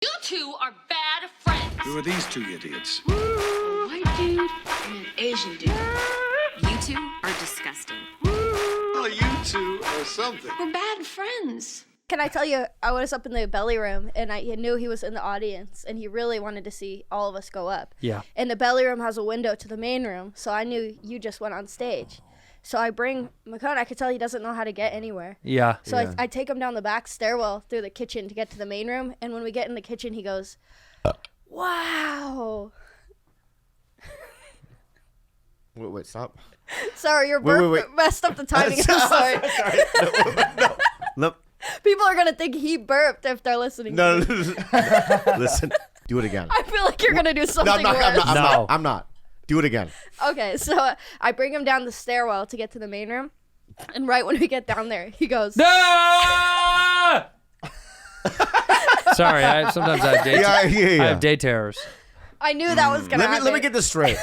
You two are bad friends. Who are these two idiots? A white dude and an Asian dude. You two are disgusting. Well, you two are something. We're bad friends. Can I tell you, I was up in the belly room, and I knew he was in the audience, and he really wanted to see all of us go up. Yeah. And the belly room has a window to the main room, so I knew you just went on stage. So I bring McCone. I could tell he doesn't know how to get anywhere. Yeah. So I take him down the back stairwell through the kitchen to get to the main room, and when we get in the kitchen, he goes, "Wow." Wait, stop. Sorry, your burp wait. messed up the timing. I'm sorry. No. People are gonna think he burped if they're listening. No. to me. Listen. Do it again. I feel like you're gonna do something No, worse. I'm not. Do it again. Okay, so I bring him down the stairwell to get to the main room, and right when we get down there, he goes, No! Sorry, sometimes I have day. I have day terrors. I knew that was gonna happen. Let me get this straight.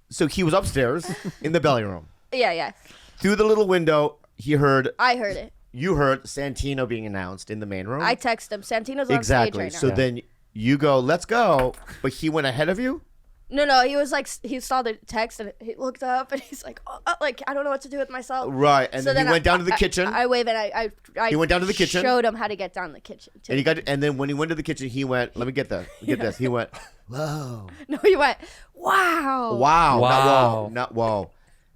So he was upstairs in the belly room. Yeah. Through the little window, I heard it. You heard Santino being announced in the main room. I text him. Santino's on stage right now. So then you go, let's go. But he went ahead of you? No, he was like, he saw the text and he looked up and he's like, like, I don't know what to do with myself. Right, and so then he went down to the kitchen. I wave and I he went down to the kitchen. Showed him how to get down the kitchen. Too. And then when he went to the kitchen, he went, let me get this. This. He went, whoa. No, he went, wow. Wow. Not whoa.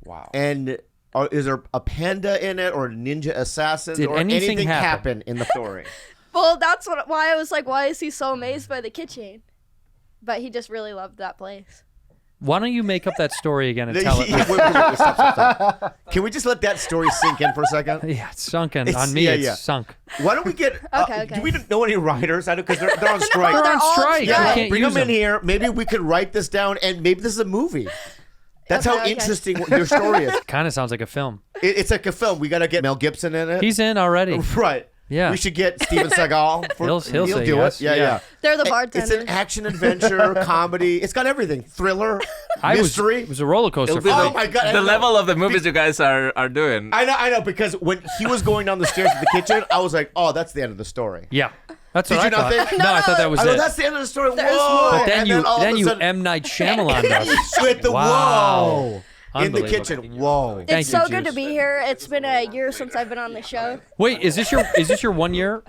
Wow. And is there a panda in it or ninja assassins Did or anything happen in the story? Well, that's why I was like, why is he so amazed by the kitchen? But he just really loved that place. Why don't you make up that story again and tell it? Wait, stop. Can we just let that story sink in for a second? Yeah, it's sunken. On me, it's sunk. Why don't we get... Okay. Do we know any writers? I don't, because they're on strike. They're on strike. Yeah, We can't bring use them in here. Maybe we could write this down, and maybe this is a movie. That's how interesting your story is. Kind of sounds like a film. It's like a film. We got to get Mel Gibson in it. He's in already. Right. Yeah. We should get Steven Seagal. He'll say do yes. it. Yeah. They're the bartenders. It's an action adventure comedy. It's got everything. Thriller, mystery. It was a roller coaster. Oh my God! The level of the movies you guys are doing. I know because when he was going down the stairs to the kitchen, I was like, oh, that's the end of the story. Yeah. That's Did what you I not thought. think? No, I thought that was I know it. that's the end of the story. There's Whoa! more. But then you sudden, M. Night Shyamalan us. with the whoa in the Unbelievable. kitchen. Whoa! It's Thank so you, good to Juice. be here. It's been a year since I've been on the show. Wait, is this your 1 year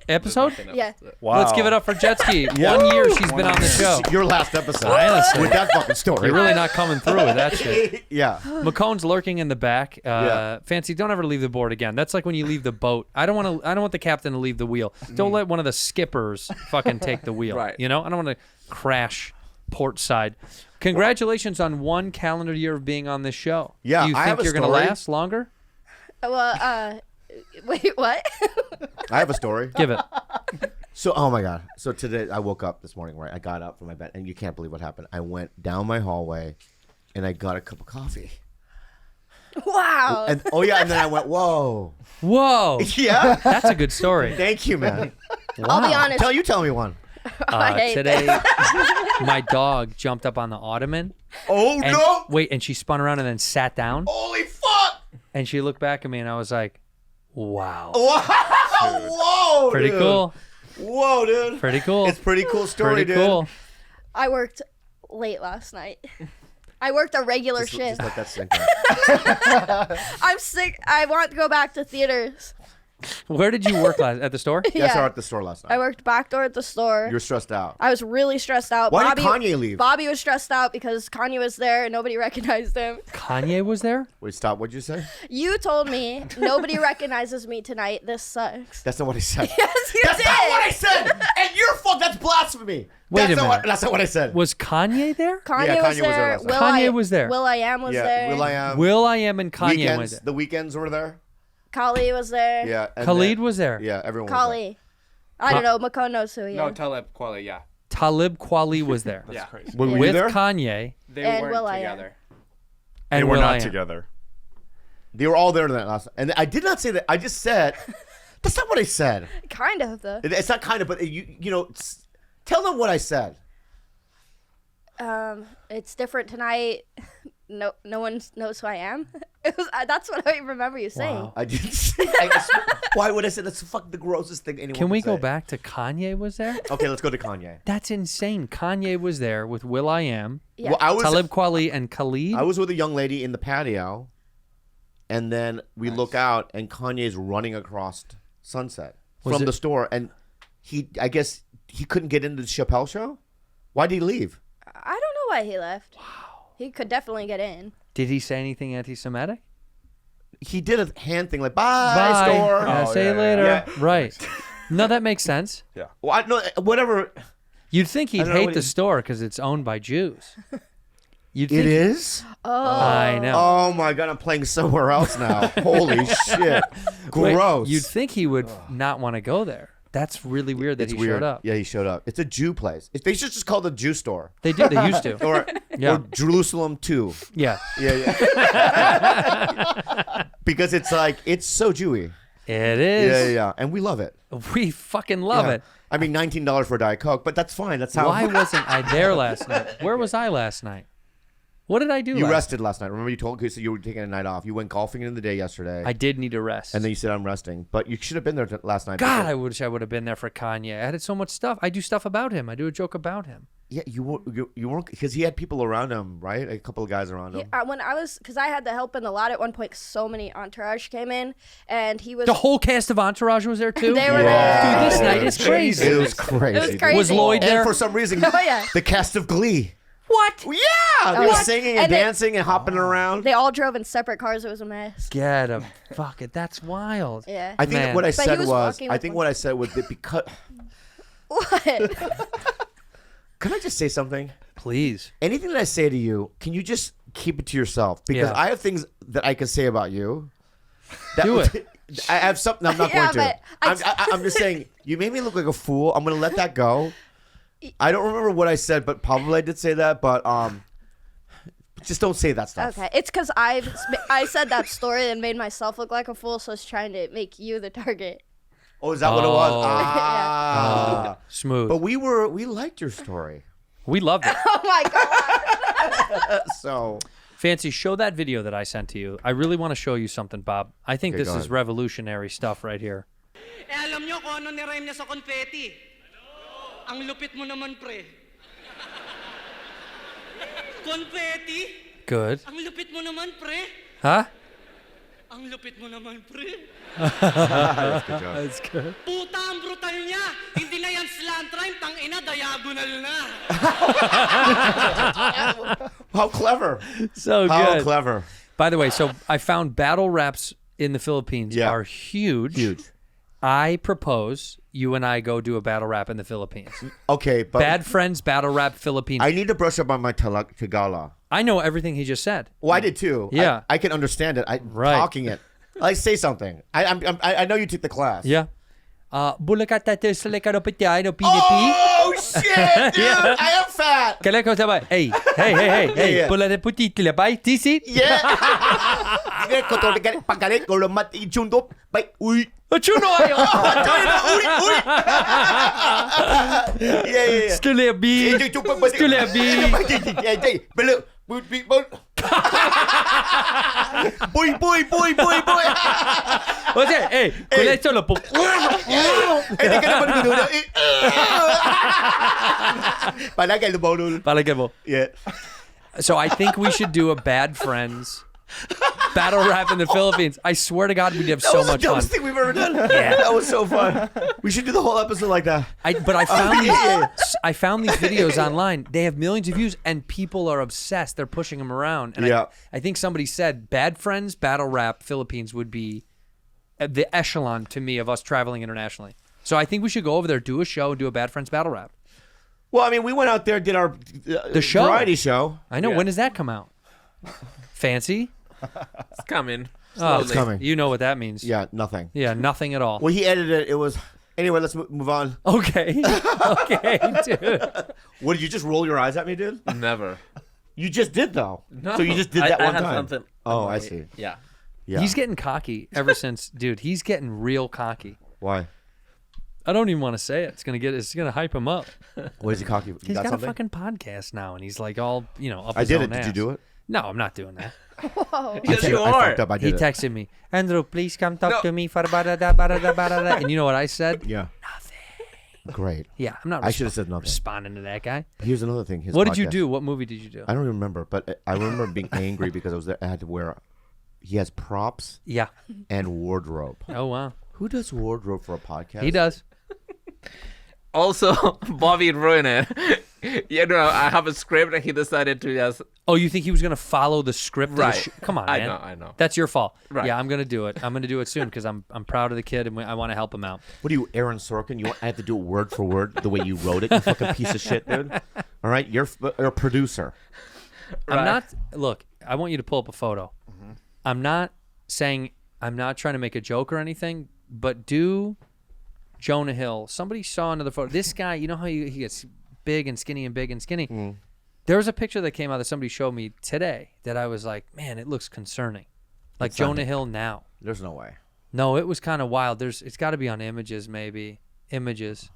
episode? Yeah. Wow. Let's give it up for Jet Ski. 1 year she's been on the show. Your last episode Honestly. with that fucking story. You're really not coming through with that shit. Yeah. McCone's lurking in the back. Fancy, don't ever leave the board again. That's like when you leave the boat. I don't want the captain to leave the wheel. Don't let one of the skippers fucking take the wheel. Right. You know? I don't want to crash port side. Congratulations on 1 calendar year of being on this show. Yeah, Do you I think have a you're gonna story. last longer? Well, wait, what? I have a story. Give it. So, oh my God. So today I woke up this morning, right? I got up from my bed, and you can't believe what happened. I went down my hallway, and I got a cup of coffee. Wow. And and then I went, whoa. Whoa. Yeah. That's a good story. Thank you, man. I'll be honest. Tell me one. I hate Today, my dog jumped up on the ottoman. Oh And, no! Wait, and she spun around and then sat down. Holy fuck! And she looked back at me, and I was like, wow. Wow! Whoa! Pretty dude. cool. Whoa, dude. Pretty cool. It's a pretty cool story, Pretty dude. cool. I worked late last night. I worked a regular Just shift. let that sink in. I'm sick. I want to go back to theaters. Where did you work at the store? Yes, I Yeah. was at the store last night. I worked back door at the store. You're stressed out. I was really stressed out. Why did Kanye leave? Bobby was stressed out because Kanye was there and nobody recognized him. Kanye was there? Wait, stop. What'd you say? You told me nobody recognizes me tonight. This sucks. That's not what I said. Yes, you That's did. not what I said. And you're fuck. That's blasphemy. Wait a minute. That's not what I said. Was Kanye there? Kanye, Yeah, was Kanye was there there. last night. Kanye was there. Will.i.am was there. Will.i.am. Will.i.am and Kanye Weekends. was there. The Weekends were there. Kali was there. Yeah. and Khalid then- was there. Yeah, everyone was Kali. I don't know. Makone knows who he is. No, Talib Kweli, yeah. Talib Kweli was there. Yeah. there. Were you With there? Kanye They And weren't Will.i.am. together. and They were Will.i.am. not together. They were all there that last night. And I did not say that. I just said, that's not what I said. Kind of though. It's not kind of, but you know, tell them what I said. It's different tonight. no one knows who I am. It was that's what I remember you saying. Wow. I didn't say. Why would I say that's the grossest thing anyone Can we could go say. back to Kanye was there? Okay, let's go to Kanye. That's insane. Kanye was there with Will.i.am, Yeah. Well, I was Talib Kweli, and Khalid. I was with a young lady in the patio, and then we look out, and Kanye's running across Sunset Was from it- the store, and I guess he couldn't get into the Chappelle show. Why did he leave? I don't know why he left. Wow. He could definitely get in. Did he say anything anti-Semitic? He did a hand thing like bye store. Yeah, see you later. Yeah. Right. No, that makes sense. Well, no, whatever. You'd think he'd don't know hate what the he- store because it's owned by Jews. You'd think It is. I know. Oh my god, I'm playing somewhere else now. Holy shit. Wait, Gross. you'd think he would not want to go there. That's really weird that it's he weird. showed up. Yeah, he showed up. It's a Jew place. They should just call it a Jew store. They did. They used to. Or, Yeah. or Jerusalem 2. Yeah. Yeah. Because it's like, it's so Jewy. It is. Yeah. And we love it. We fucking love Yeah. it. I mean, $19 for a Diet Coke, but that's fine. That's how. Why wasn't I there last night? Where was I last night? What did I do? You last rested last night. Remember you told so you were taking a night off. You went golfing in the day yesterday. I did need a rest. and then you said I'm resting. But you should have been there last night. God, because- I wish I would have been there for Kanye. I had so much stuff. I do stuff about him. I do a joke about him. Yeah, you weren't because he had people around him, right? A couple of guys around him. When I was, because I had the help in the lot at one point, 'cause so many entourage came in, and he was. The whole cast of Entourage was there too. They were Yeah. Dude, this night is crazy. It was crazy. It was dude. crazy. Was Lloyd And there? for some reason, Oh, yeah. the cast of Glee. What? Yeah, they were What? singing and And they- dancing and hopping around. They all drove in separate cars. It was a mess. Get him. Fuck it. That's wild. Yeah. I think Man. what I But he said was was, walking I with think one- what I said was that because. What? Can I just say something? Please. Anything that I say to you, can you just keep it to yourself? Because Yeah. I have things that I can say about you. That Do it. I have something. I'm not Yeah, going to. but I'm just saying. You made me look like a fool. I'm going to let that go. I don't remember what I said, but probably I did say that. But just don't say that stuff. Okay, it's because I said that story and made myself look like a fool, so I was trying to make you the target. Oh, is that what it was? Oh. Ah. Smooth. But we liked your story. We loved it. Oh my god! So Fancy, show that video that I sent to you. I really want to show you something, Bob. I think Okay, this go is ahead. revolutionary stuff right here. alam nyo kung ano nirhyme niya sa confetti? Ang lupit mo naman, pre. Confetti? Good. Ang lupit mo naman, pre. Huh? Ang lupit mo naman, pre. good job. That's good. Puta, ang brutal niya. Hindi na yan slant rhyme, tang ina, diagonal na. How clever! So How good. clever! By the way, so I found battle raps in the Philippines Yeah. are huge. Huge. I propose you and I go do a battle rap in the Philippines. Okay, but Bad Friends Battle Rap Philippines. I need to brush up on my Tagalog. I know everything he just said. Well, I did too. Yeah. I can understand it. Right. Talking it. Like say something. I know you took the class. Yeah. Bulakatatis lekarapitya pinipi. Oh shit, dude! I am fat. Kaleko sabay. Hey, hey. Yeah. Bulataputi tilabay tisit. Yeah. Pagkalit ko lumat ichundop. Bay uy. Chuno ayo. Uy. Yeah. Skulebi. Skulebi. Boy. What's that? Hey, kulecho lo po. Hindi ka naman gudo. Palagay lumulul. Palagay mo. Yeah. So I think we should do a Bad Friends battle rap in the Philippines. I swear to God, we'd have so much That was fun. the dumbest thing we've ever done. Yeah. That was so fun. We should do the whole episode like that. But I found these videos online. They have millions of views, and people are obsessed. They're pushing them around. And Yeah. I think somebody said Bad Friends battle rap Philippines would be the echelon to me of us traveling internationally. So I think we should go over there, do a show, and do a Bad Friends battle rap. Well, I mean, we went out there, did our The show. variety show. I know. Yeah. When does that come out? Fancy? It's coming. Oh, It's coming. You know what that means. Yeah, nothing. Yeah, nothing at all. Well, he edited it. It was anyway. Let's move on. Okay. Okay, dude. What did you just roll your eyes at me, dude? Never. You just did though. No. So you just did I- that I one had time. something Oh, on I my- see. Yeah. Yeah. He's getting cocky ever since, dude. He's getting real cocky. Why? I don't even want to say it. It's gonna hype him up. What is he cocky? You He's got something? a fucking podcast now, and he's like all up I his did own it. Did ass. you do it? No, I'm not doing that. Yes, you I are. fucked up. I He did it. texted me, Andrew, please come talk No. to me for ba-da-da-ba-da-da-ba-da-da. And you know what I said? Yeah. Great. Yeah, I'm not I should have said nothing. responding to that guy. Here's another thing. His What did you podcast. do? What movie did you do? I don't remember, but I remember being angry because I was there. I had to wear. He has props Yeah. and wardrobe. Oh, wow. Who does wardrobe for a podcast? He does. Also, Bobby ruined it. You know, I have a script and he decided to just. Oh, you think he was going to follow the script? of the Right. Come on, I man. know, I know. That's your fault. Right. Yeah, I'm going to do it. I'm going to do it soon because I'm proud of the kid and I want to help him out. What are you, Aaron Sorkin? I have to do it word for word the way you wrote it. You fucking piece of shit, dude. All right, you're a producer. I'm not. Look, I want you to pull up a photo. I'm not saying. I'm not trying to make a joke or anything, but do Jonah Hill. Somebody saw another photo. This guy, you know how he gets big and skinny and big and skinny? There was a picture that came out that somebody showed me today that I was like, man, it looks concerning. Like Jonah Hill now. There's no way. No, it was kind of wild. It's got to be on images, maybe. Images.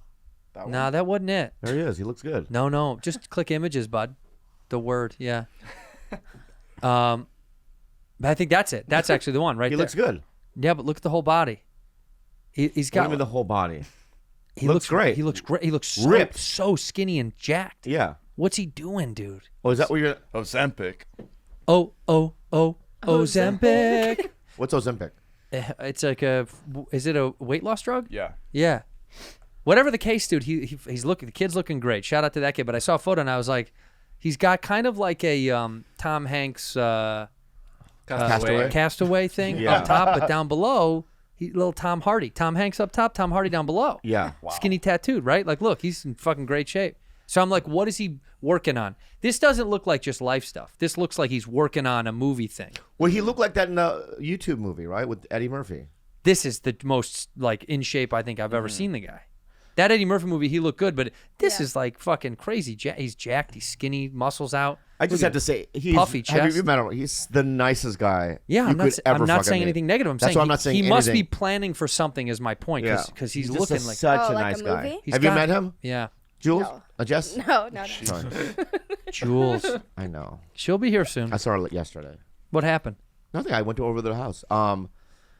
Nah, that wasn't it. There he is. He looks good. No. Just click images, bud. The word, yeah. But I think that's it. That's actually the one right He there. looks good. Yeah, but look at the whole body. He's What do got you mean the whole body? he looks great. He looks great. He looks so, Ripped. so skinny and jacked. Yeah. What's he doing, dude? Oh, is that what you're? Ozempic. Oh, Ozempic. What's Ozempic? It's like is it a weight loss drug? Yeah. Yeah. Whatever the case, dude, he's looking. The kid's looking great. Shout out to that kid. But I saw a photo and I was like, he's got kind of like a Tom Hanks Castaway thing Yeah. up top, but down below, little Tom Hardy. Tom Hanks up top, Tom Hardy down below. Yeah. Skinny tattooed, right? Like, look, he's in fucking great shape. So I'm like, what is he working on? This doesn't look like just life stuff. This looks like he's working on a movie thing. Well, he looked like that in a YouTube movie, right, with Eddie Murphy. This is the most like in shape I think I've ever seen the guy. That Eddie Murphy movie, he looked good, but this is like fucking crazy. He's jacked, he's skinny, muscles out. I just have to say, he's puffy have chest. you met him? He's the nicest guy. Yeah, you I'm not, could ever I'm not fucking saying meet. anything negative. I'm That's saying why I'm not saying he must be anything. planning for something is my point Yeah, because he's just looking like such a like nice a guy. movie? He's Have you got- met him, Yeah. Jules? No. Jess? No. Sorry. Jules. I know. She'll be here soon. I saw her yesterday. What happened? Nothing. I went over to their house.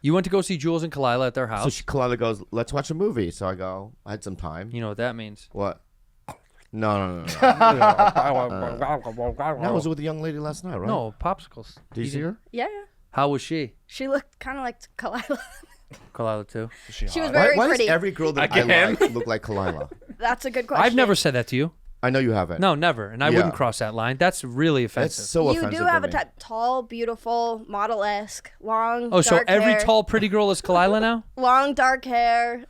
You went to go see Jules and Kalila at their house. So Kalila goes, "Let's watch a movie." So I go. I had some time. You know what that means. What? No. I was with a young lady last night, right? No, popsicles. Did you see her? Yeah. How was she? She looked kind of like Kalila. Kalila too. She was Why, very why pretty. does every girl that I Again? like look like Kalila? That's a good question. I've never said that to you. I know you haven't. No, never. And I Yeah. wouldn't cross that line. That's really That's offensive. so You offensive do have to a me. tall, beautiful, model-esque, long. Oh, so dark every hair, tall, pretty girl is Kalila now? long dark hair.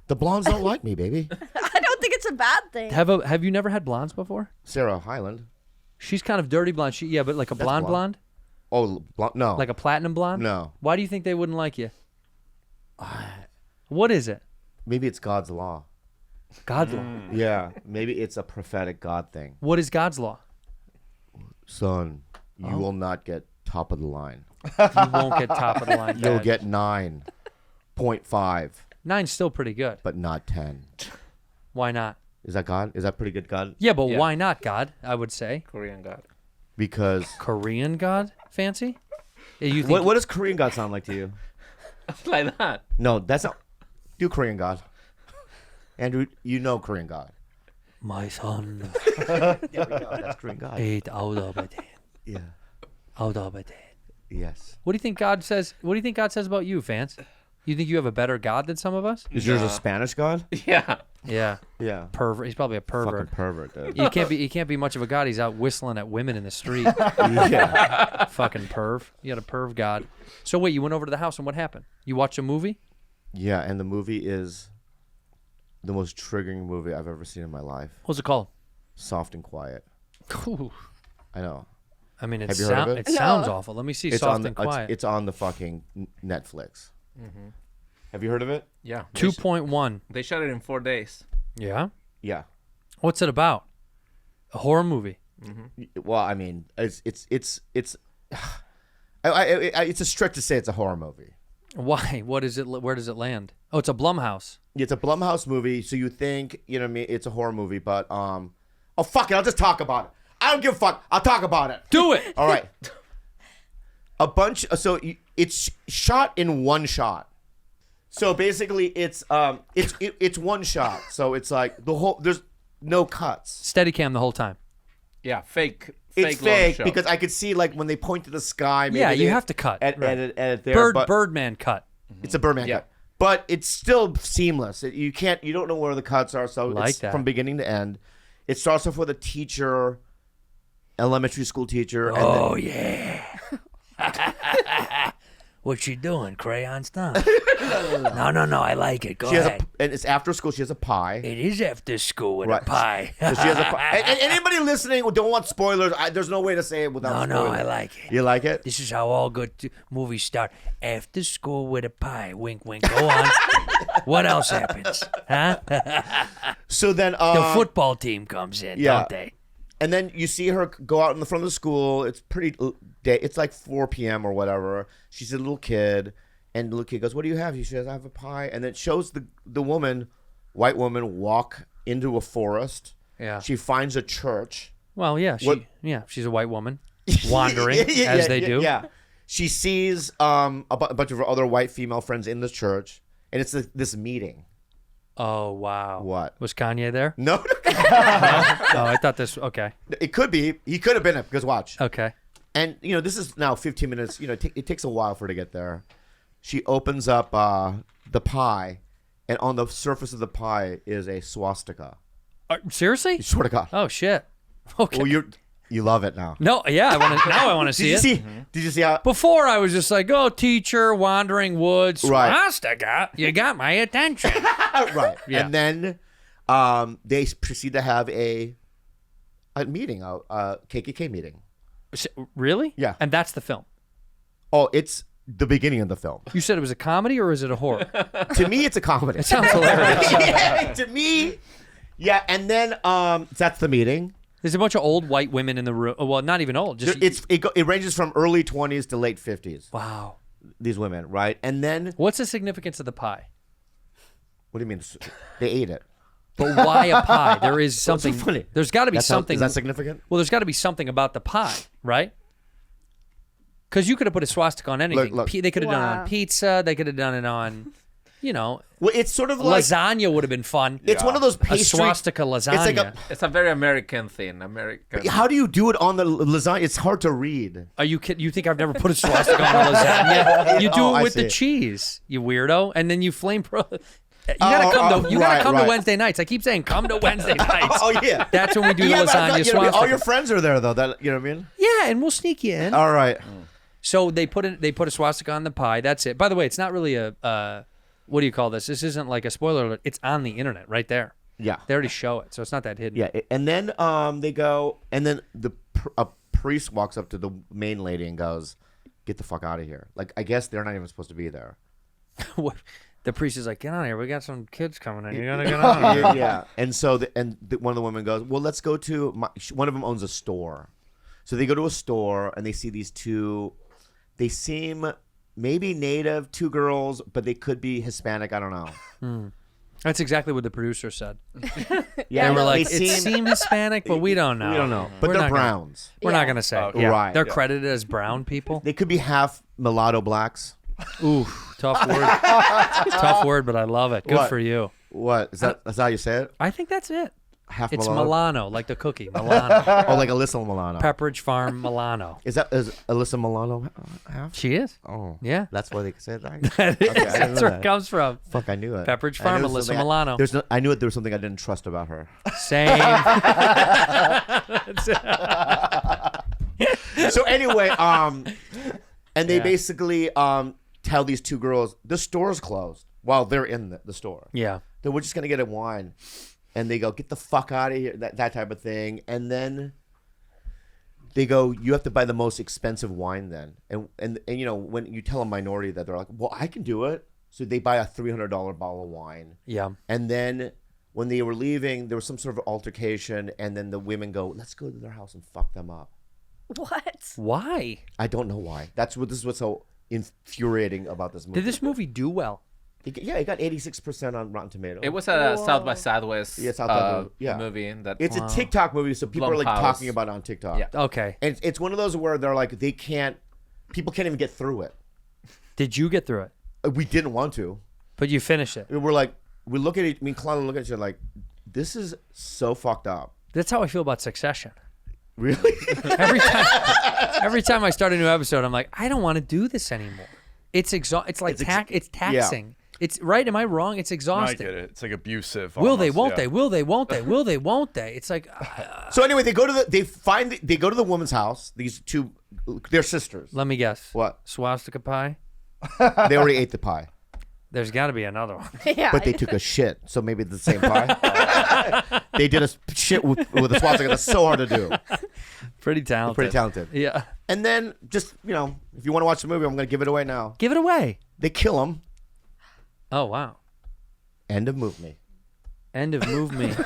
The blondes don't like me, baby. I don't think it's a bad thing. Have you never had blondes before? Sarah Hyland. She's kind of dirty blonde. But like a blonde blonde. Oh, no. like a platinum blonde. No. Why do you think they wouldn't like you? What is it? Maybe it's God's law. God's law. Yeah. Maybe it's a prophetic God thing. What is God's law? Son, you will not get top of the line. You won't get top of the line. You'll Dad. get 9.5, 9's still pretty good. but not 10. Why not? Is that God? Is that pretty good God? Yeah, but Yeah. why not God? I would say Korean God. Because Korean God. Fancy? Yeah, you think? what does Korean God sound like to you? Like that. No, that's not. Do Korean God. Andrew, you know Korean God. My son, There we go. That's Korean God. 8 out of 10. Yeah. Out of 10. Yes. What do you think God says? What do you think God says about you, fans? You think you have a better God than some of us? Is yours a Spanish God? Yeah. Yeah, Yeah. pervert. He's probably a pervert. Fucking pervert, dude. He can't be much of a god. He's out whistling at women in the street. Yeah. Fucking perv. You got a perv god. So wait, you went over to the house and what happened? You watched a movie? Yeah, and the movie is the most triggering movie I've ever seen in my life. What's it called? Soft and Quiet. Ooh. I know. I mean, Have you heard of it? it sounds awful. Let me see. It's Soft on the and quiet. it's on the fucking Netflix. Have you heard of it? Yeah. 2.1. They shot it in 4 days. Yeah. Yeah. What's it about? A horror movie. Well, I mean, it's it's a stretch to say it's a horror movie. Why? What is it? Where does it land? Oh, it's a Blumhouse. It's a Blumhouse movie, so you think, you know what I mean, it's a horror movie, but oh fuck it, I'll just talk about it. I don't give a fuck. I'll talk about it. Do it. All right. It's shot in one shot. So basically, it's one shot. So it's like there's no cuts. Steadicam the whole time. Yeah, fake. It's long fake shot. because I could see like when they point to the sky. Maybe Yeah, you they have to cut. edit there. but Birdman cut. It's a Birdman cut, but it's still seamless. You don't know where the cuts are. So Like it's that. from beginning to end. It starts off with a teacher, elementary school teacher. And Oh then, yeah. What you doing, crayon stuff? No, I like it. Go she has ahead. and it's after school. She has a pie. It is after school with Right. a pie. So she has a pie. And anybody listening who don't want spoilers, there's no way to say it without No, spoilers. I like it. You like it? This is how all good movies start. After school with a pie. Wink, wink. Go on. What else happens? Huh? So then The football team comes in, yeah. don't they? And then you see her go out in the front of the school. It's pretty day. It's like 4 p.m. or whatever. She's a little kid, and the little kid goes, "What do you have?" She says, "I have a pie." And it shows the woman, white woman, walk into a forest. Yeah. She finds a church. Well, yeah. What- She's a white woman wandering as they do. Yeah. She sees a bunch of her other white female friends in the church, and it's this meeting. Oh wow. What? Was Kanye there? No, Oh, I thought this. Okay. it could be. He could have been it because watch. Okay. And this is now 15 minutes. It takes a while for her to get there. She opens up the pie, and on the surface of the pie is a swastika. Seriously? I swear to God. Oh shit. Okay. Well, you love it now. No, yeah. I want to see Did you it. see? Did you see how? Before I was just like, oh, teacher, wandering woods, Right. swastika. You got my attention. Right. Yeah. And then they proceed to have a meeting, a KKK meeting. Really? Yeah. And that's the film. Oh, it's the beginning of the film. You said it was a comedy or is it a horror? To me, it's a comedy. It sounds hilarious. Yeah, to me, yeah. And then that's the meeting. There's a bunch of old white women in the room. Well, not even old. Just It ranges from early 20s to late 50s. wow. These women, right? And then What's the significance of the pie? what do you mean? They ate it. But why a pie? There is something. so funny? There's got to be Is something. that significant? Well, there's got to be something about the pie, right? Because you could have put a swastika on anything. Look. They could have done it Wow. on pizza. They could have done it on, Well, it's sort of like lasagna would have been fun. it's one of those A pastry. swastika lasagna. It's like It's a very American thing. American. how do you do it on the lasagna? It's hard to read. Are you kidding? You think I've never put a swastika on a lasagna? You do Oh, it I with the see. cheese, you weirdo, and then you flame. You gotta come to. You gotta right, come to right. Wednesday nights. I keep saying come to Wednesday nights. Oh yeah. That's when we do Yeah, the but I lasagna thought, all swastika. your friends are there though. That you know what I mean? Yeah, and we'll sneak you in. All right. So they put a swastika on the pie. That's it. By the way, it's not really a what do you call this? This isn't like a spoiler alert. It's on the internet right there. Yeah. They already show it, so it's not that hidden. Yeah, and then they go, and then a priest walks up to the main lady and goes, "Get the fuck out of here!" Like I guess they're not even supposed to be there. What? The priest is like, "Get on here. We got some kids coming in. You gotta get on here." Yeah. And so one of the women goes, "Well, let's go to one of them owns a store." So they go to a store and they see these two. They seem maybe native, two girls, but they could be Hispanic. I don't know. That's exactly what the producer said. Yeah, They were like, they "It seemed Hispanic, but we don't know. We don't know, but We're they're not gonna- browns. We're not gonna say. Okay. Yeah. Right. They're Yeah. credited as brown people. They could be half mulatto blacks. Ooh, tough word. Tough word, but I love it. Good What? for you. What is that? That's how you say it? I think that's it. Half It's mulatto. Milano, like the cookie. Milano. Oh, like Alyssa Milano. Pepperidge Farm Milano. Is Alyssa Milano half? She is. Oh, Yeah. That's why they said that. That is. Okay, I didn't That's know where that. it comes from. Fuck, I knew it. Pepperidge I Farm, knew it was Alyssa something Milano. I knew there was something I didn't trust about her. Same. So anyway, and they basically tell these two girls the store's closed while they're in the store. Yeah. That we're just gonna get a wine, and they go, "Get the fuck out of here," that type of thing, and then they go, "You have to buy the most expensive wine then," and you know when you tell a minority that, they're like, "Well, I can do it," so they buy a $300 bottle of wine, Yeah. and then when they were leaving, there was some sort of altercation, and then the women go, "Let's go to their house and fuck them up." What? Why? I don't know why. This is what's so infuriating about this movie. Did this movie do well? It got 86% on Rotten Tomatoes. It was a Whoa. South by Southwest movie. That It's a TikTok movie, so people are like Blumhouse. talking about it on TikTok. Yeah. Okay. And it's one of those where they're like, people can't even get through it. Did you get through it? We didn't want to. But you finished it. We're like, we look at it, me and Kalana look at each other like, this is so fucked up. That's how I feel about Succession. Really? Every time I start a new episode, I'm like, I don't want to do this anymore. It's it's taxing. It's right. Am I wrong? It's No, I exhausting. get it. It's like abusive. Will they? almost, Won't yeah. they? Will they? Won't they? Will they? Won't they? It's like, So anyway, they go to the woman's house. These two, they're sisters. let me guess. What? Swastika pie? They already ate the pie, There's got to be another one. Yeah. but they took a shit. So maybe it's the same pie. They did a shit with a swastika. That's so hard to do. Pretty talented. Pretty talented. Yeah. And then just if you want to watch the movie, I'm going to give it away now. Give it away. They kill him. Oh wow. End of movie. End of move me. It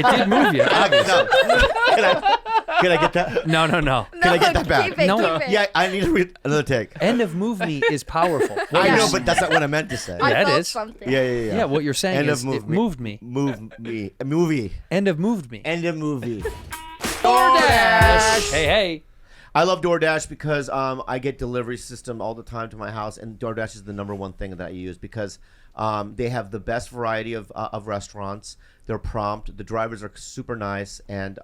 did move you. No. Can I get that? No. Can I get that back? Keep it, No. keep it. Yeah, I need to read another take. End of move me is powerful. I Yeah. know, but that's not what I meant to say. I Yeah, it felt is. something. Yeah. Yeah, what you're saying End is of it moved me. Move me. A movie. End of moved me. End of movie. DoorDash. Hey. I love DoorDash because I get delivery system all the time to my house, and DoorDash is the number one thing that I use because they have the best variety of restaurants. They're prompt. The drivers are super nice, and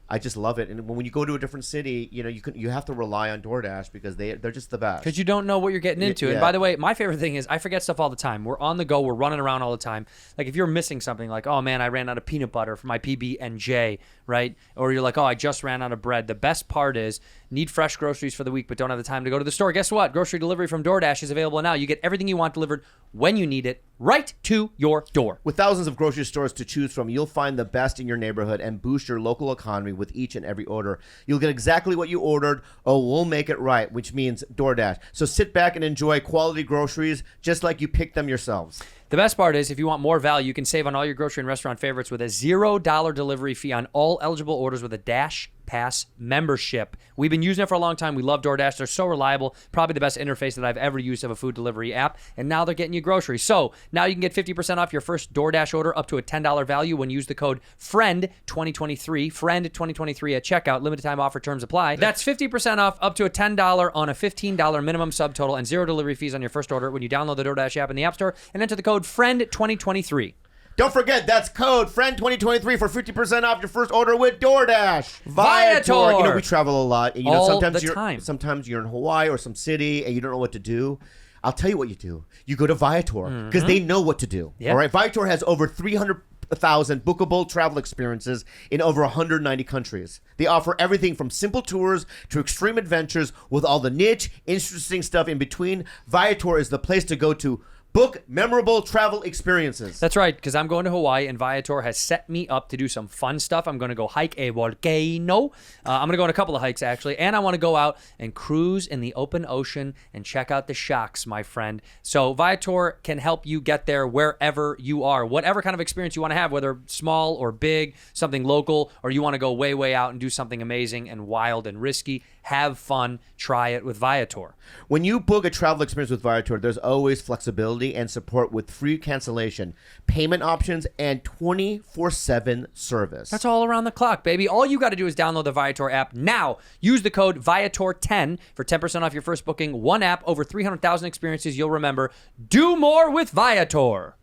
I just love it. And when you go to a different city, you have to rely on DoorDash because they're just the best. Because you don't know what you're getting into. And yeah. by the way, my favorite thing is I forget stuff all the time. We're on the go. We're running around all the time. Like if you're missing something, like, oh man, I ran out of peanut butter for my PB&J, right? Or you're like, oh, I just ran out of bread. The best part is need fresh groceries for the week but don't have the time to go to the store. Guess what? Grocery delivery from DoorDash is available now. You get everything you want delivered when you need it right to your door. With thousands of grocery stores to choose from, you'll find the best in your neighborhood and boost your local economy with each and every order. You'll get exactly what you ordered. Oh, we'll make it right, which means DoorDash. So sit back and enjoy quality groceries just like you picked them yourselves. The best part is if you want more value, you can save on all your grocery and restaurant favorites with a $0 delivery fee on all eligible orders with a Dash Pass membership. We've been using it for a long time. We love DoorDash. They're so reliable. Probably the best interface that I've ever used of a food delivery app. And now they're getting you groceries. So now you can get 50% off your first DoorDash order up to a $10 value when you use the code FRIEND2023, FRIEND2023 at checkout. Limited time offer, terms apply. That's 50% off up to a $10 on a $15 minimum subtotal and 0 delivery fees on your first order when you download the DoorDash app in the App Store and enter the code FRIEND2023. Don't forget, that's code FRIEND2023 for 50% off your first order with DoorDash. Viator. We travel a lot. And, All sometimes the time. Sometimes you're in Hawaii or some city and you don't know what to do. I'll tell you what you do. You go to Viator because they know what to do. Yeah. All right. Viator has over 300,000 bookable travel experiences in over 190 countries. They offer everything from simple tours to extreme adventures with all the niche, interesting stuff in between. Viator is the place to go to book memorable travel experiences. That's right, because I'm going to Hawaii, and Viator has set me up to do some fun stuff. I'm going to go hike a volcano. I'm going to go on a couple of hikes, actually, and I want to go out and cruise in the open ocean and check out the shocks, my friend. So Viator can help you get there wherever you are, whatever kind of experience you want to have, whether small or big, something local, or you want to go way, way out and do something amazing and wild and risky. Have fun. Try it with Viator. When you book a travel experience with Viator, there's always flexibility and support with free cancellation, payment options, and 24/7 service. That's all around the clock, baby. All you got to do is download the Viator app now. Use the code Viator10 for 10% off your first booking. One app, over 300,000 experiences you'll remember. Do more with Viator.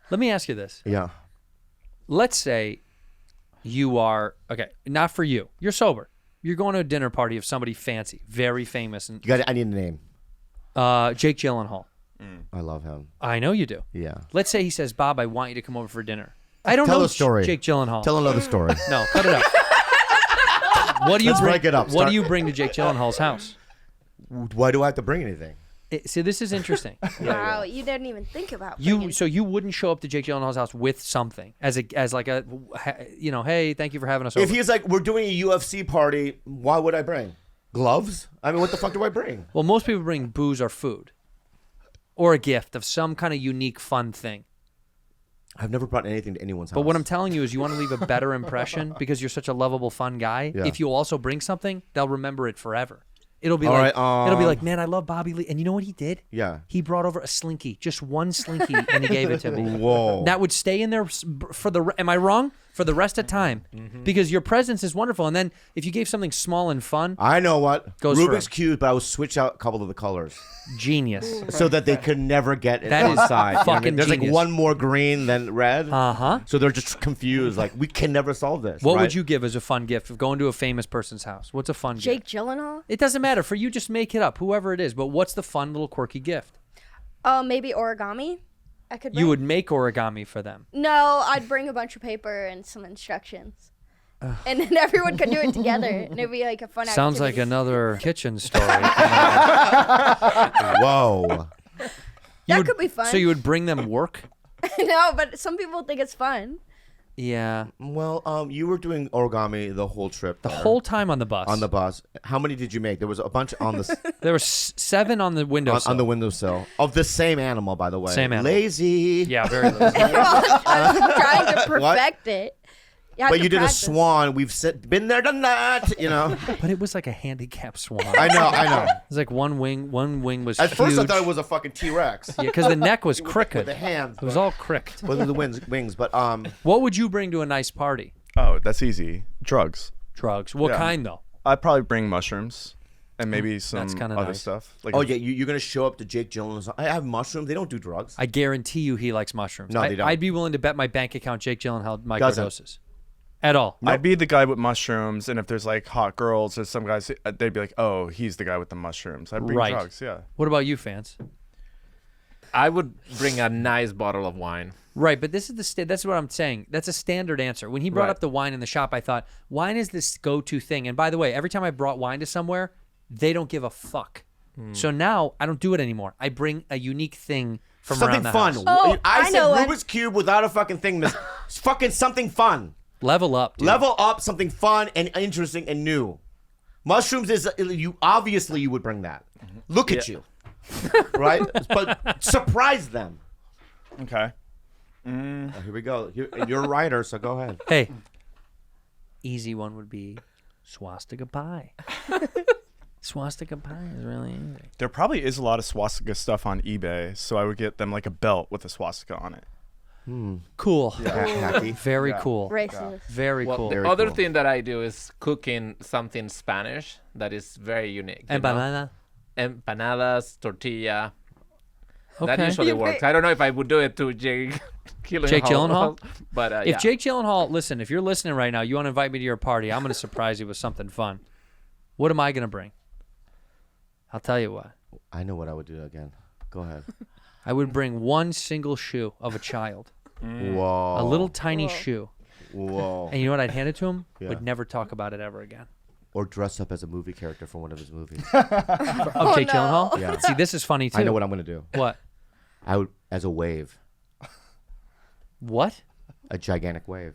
Let me ask you this. Yeah. Let's say you are, okay, not for you. You're sober. You're going to a dinner party of somebody fancy, very famous. And I need a name. Jake Gyllenhaal. I love him. I know you do. Yeah. Let's say he says, Bob, I want you to come over for dinner. I don't Tell know a story. Jake Gyllenhaal. Tell another story. No, cut it out. What do you Let's bring? break it up. What Start- do you bring to Jake Gyllenhaal's house? Why do I have to bring anything? See, this is interesting. Wow, you didn't even think about So you wouldn't show up to Jake Gyllenhaal's house with something as like a hey, thank you for having us over. If he's like, we're doing a UFC party, why would I bring? Gloves? I mean, what the fuck do I bring? Well, most people bring booze or food, or a gift of some kind of unique, fun thing. I've never brought anything to anyone's house. But what I'm telling you is, you want to leave a better impression because you're such a lovable, fun guy. Yeah. If you also bring something, they'll remember it forever. It'll be All like right, it'll be like, man, I love Bobby Lee, and you know what he did? Yeah. He brought over a slinky, just one slinky, and he gave it to me. Whoa. That would stay in there for the. Am I wrong? For the rest of time, because your presence is wonderful. And then if you gave something small and fun, I know what. Goes Rubik's for- Cube, but I would switch out a couple of the colors genius. so that they could never get it That is inside. You know what I mean? fucking There's like genius. one more green than red. Uh-huh. So they're just confused. Like, we can never solve this. What right? would you give as a fun gift of going to a famous person's house? What's a fun Jake gift? Gyllenhaal? It doesn't matter. For you, just make it up, whoever it is. But what's the fun little quirky gift? Maybe origami. I could. You bring. would make origami for them. No, I'd bring a bunch of paper and some instructions, and then everyone could do it together, and it'd be like a fun. Sounds like activity. another kitchen story. Whoa. That could be fun. So you would bring them work? No, but some people think it's fun. Yeah. Well, you were doing origami the whole trip. The whole time on the bus. on the bus. How many did you make? There was a bunch on the There were 7 on the windowsill. on the windowsill of the same animal, by the way. Same animal. Lazy. Yeah, very lazy. I'm trying to perfect it. You have But to you did practice. a swan. We've been there, done that. You know. But it was like a handicap swan. I know. It was like one wing was At first, I huge. thought it was a fucking T-Rex. Yeah, because the neck was With crooked. the hands. It was all cricked. With the wings. But What would you bring to a nice party? Oh, that's easy. Drugs. Drugs. What Yeah. kind, though? I'd probably bring mushrooms and maybe some kinda other nice. stuff. Like oh yeah, you're gonna show up to Jake Gyllenhaal. I have mushrooms. They don't do drugs. I guarantee you he likes mushrooms. No, they don't. I'd be willing to bet my bank account Jake Gyllenhaal Doesn't. microdoses. At all. I'd be the guy with mushrooms, and if there's like hot girls or some guys, they'd be like, "Oh, he's the guy with the mushrooms." I'd bring Right. drugs. Yeah. What about you, fans? I would bring a nice bottle of wine. Right, but this is that's what I'm saying. That's a standard answer. When he brought Right. up the wine in the shop, I thought, wine is this go-to thing. And by the way, every time I brought wine to somewhere, they don't give a fuck. So now I don't do it anymore. I bring a unique thing from Something around the fun. house. Oh, I I said know one. Rubik's Cube without a fucking thing. Miss. It's fucking something fun. Level up, dude. Level up something fun and interesting and new. Mushrooms is you obviously you would bring that. Look at you, right? But surprise them. Okay. Oh, here we go. You're a writer, so go ahead. Hey, easy one would be swastika pie. Swastika pie is really easy. There probably is a lot of swastika stuff on eBay, so I would get them like a belt with a swastika on it. Cool. Hacky. Very cool. Racist. Very Well, cool. the Very other cool. thing that I do is cooking something Spanish that is very unique. you know? Empanada. Empanadas, tortilla. That Okay. usually works. I don't know if I would do it to Jake Gyllenhaal. Jake Gyllenhaal? But If yeah. Jake Gyllenhaal, listen, if you're listening right now, you want to invite me to your party, I'm going to surprise you with something fun. What am I going to bring? I'll tell you what. I know what I would do again. Go ahead. I would bring one single shoe of a child, Whoa. a little tiny shoe. Whoa. And you know what? I'd hand it to him, Yeah. would never talk about it ever again. Or dress up as a movie character from one of his movies. Of Jake no. Gyllenhaal? Yeah. See, this is funny too. I know what I'm gonna do. What? I would as a wave, What? a gigantic wave.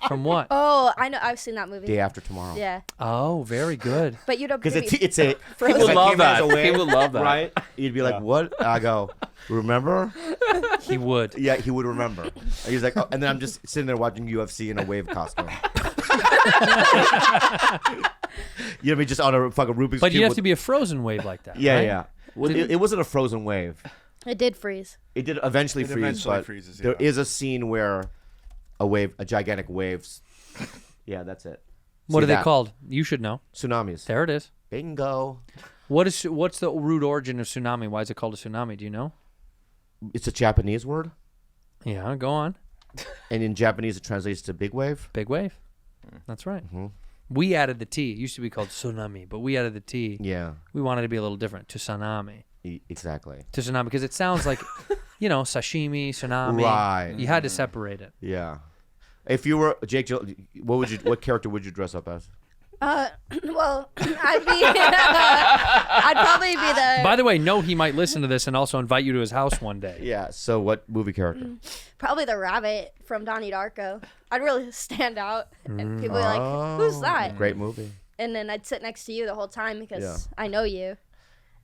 From what? Oh, I know. I've seen that movie. Day after tomorrow. Yeah, Oh, very good. but you'd have Because maybe- it's a. Frozen. He would like love him as that. a wave, He would love that. Right? You'd be like, "What?" I go, "Remember?" He would. Yeah, he would remember. And he's like, oh, and then I'm just sitting there watching UFC in a wave costume. You know, me just on a fucking Rubik's But Cube. you have with- to be a frozen wave like that. Yeah, right? yeah. Well, it wasn't a frozen wave. It did freeze. It did eventually It freeze, eventually but freezes, there yeah. is a scene where a gigantic wave. Yeah, that's it. What See are they that? called? You should know. Tsunamis. There it is. Bingo. What's the root origin of tsunami? Why is it called a tsunami? Do you know? It's a Japanese word, Yeah, go on. and in Japanese it translates to big wave. Big wave. That's right. We added the T. It used to be called tsunami, but we added the T. Yeah, We wanted to be a little different. Tsunami. exactly. Tsunami, because it sounds like, sashimi, tsunami. Right. You had to separate it. Yeah. If you were Jake, what character would you dress up as? Well, I'd probably be the By the way, no, he might listen to this and also invite you to his house one day. Yeah. So what movie character? probably the rabbit from Donnie Darko. I'd really stand out, and people be like, "Who's that?" Great movie. And then I'd sit next to you the whole time because Yeah. I know you.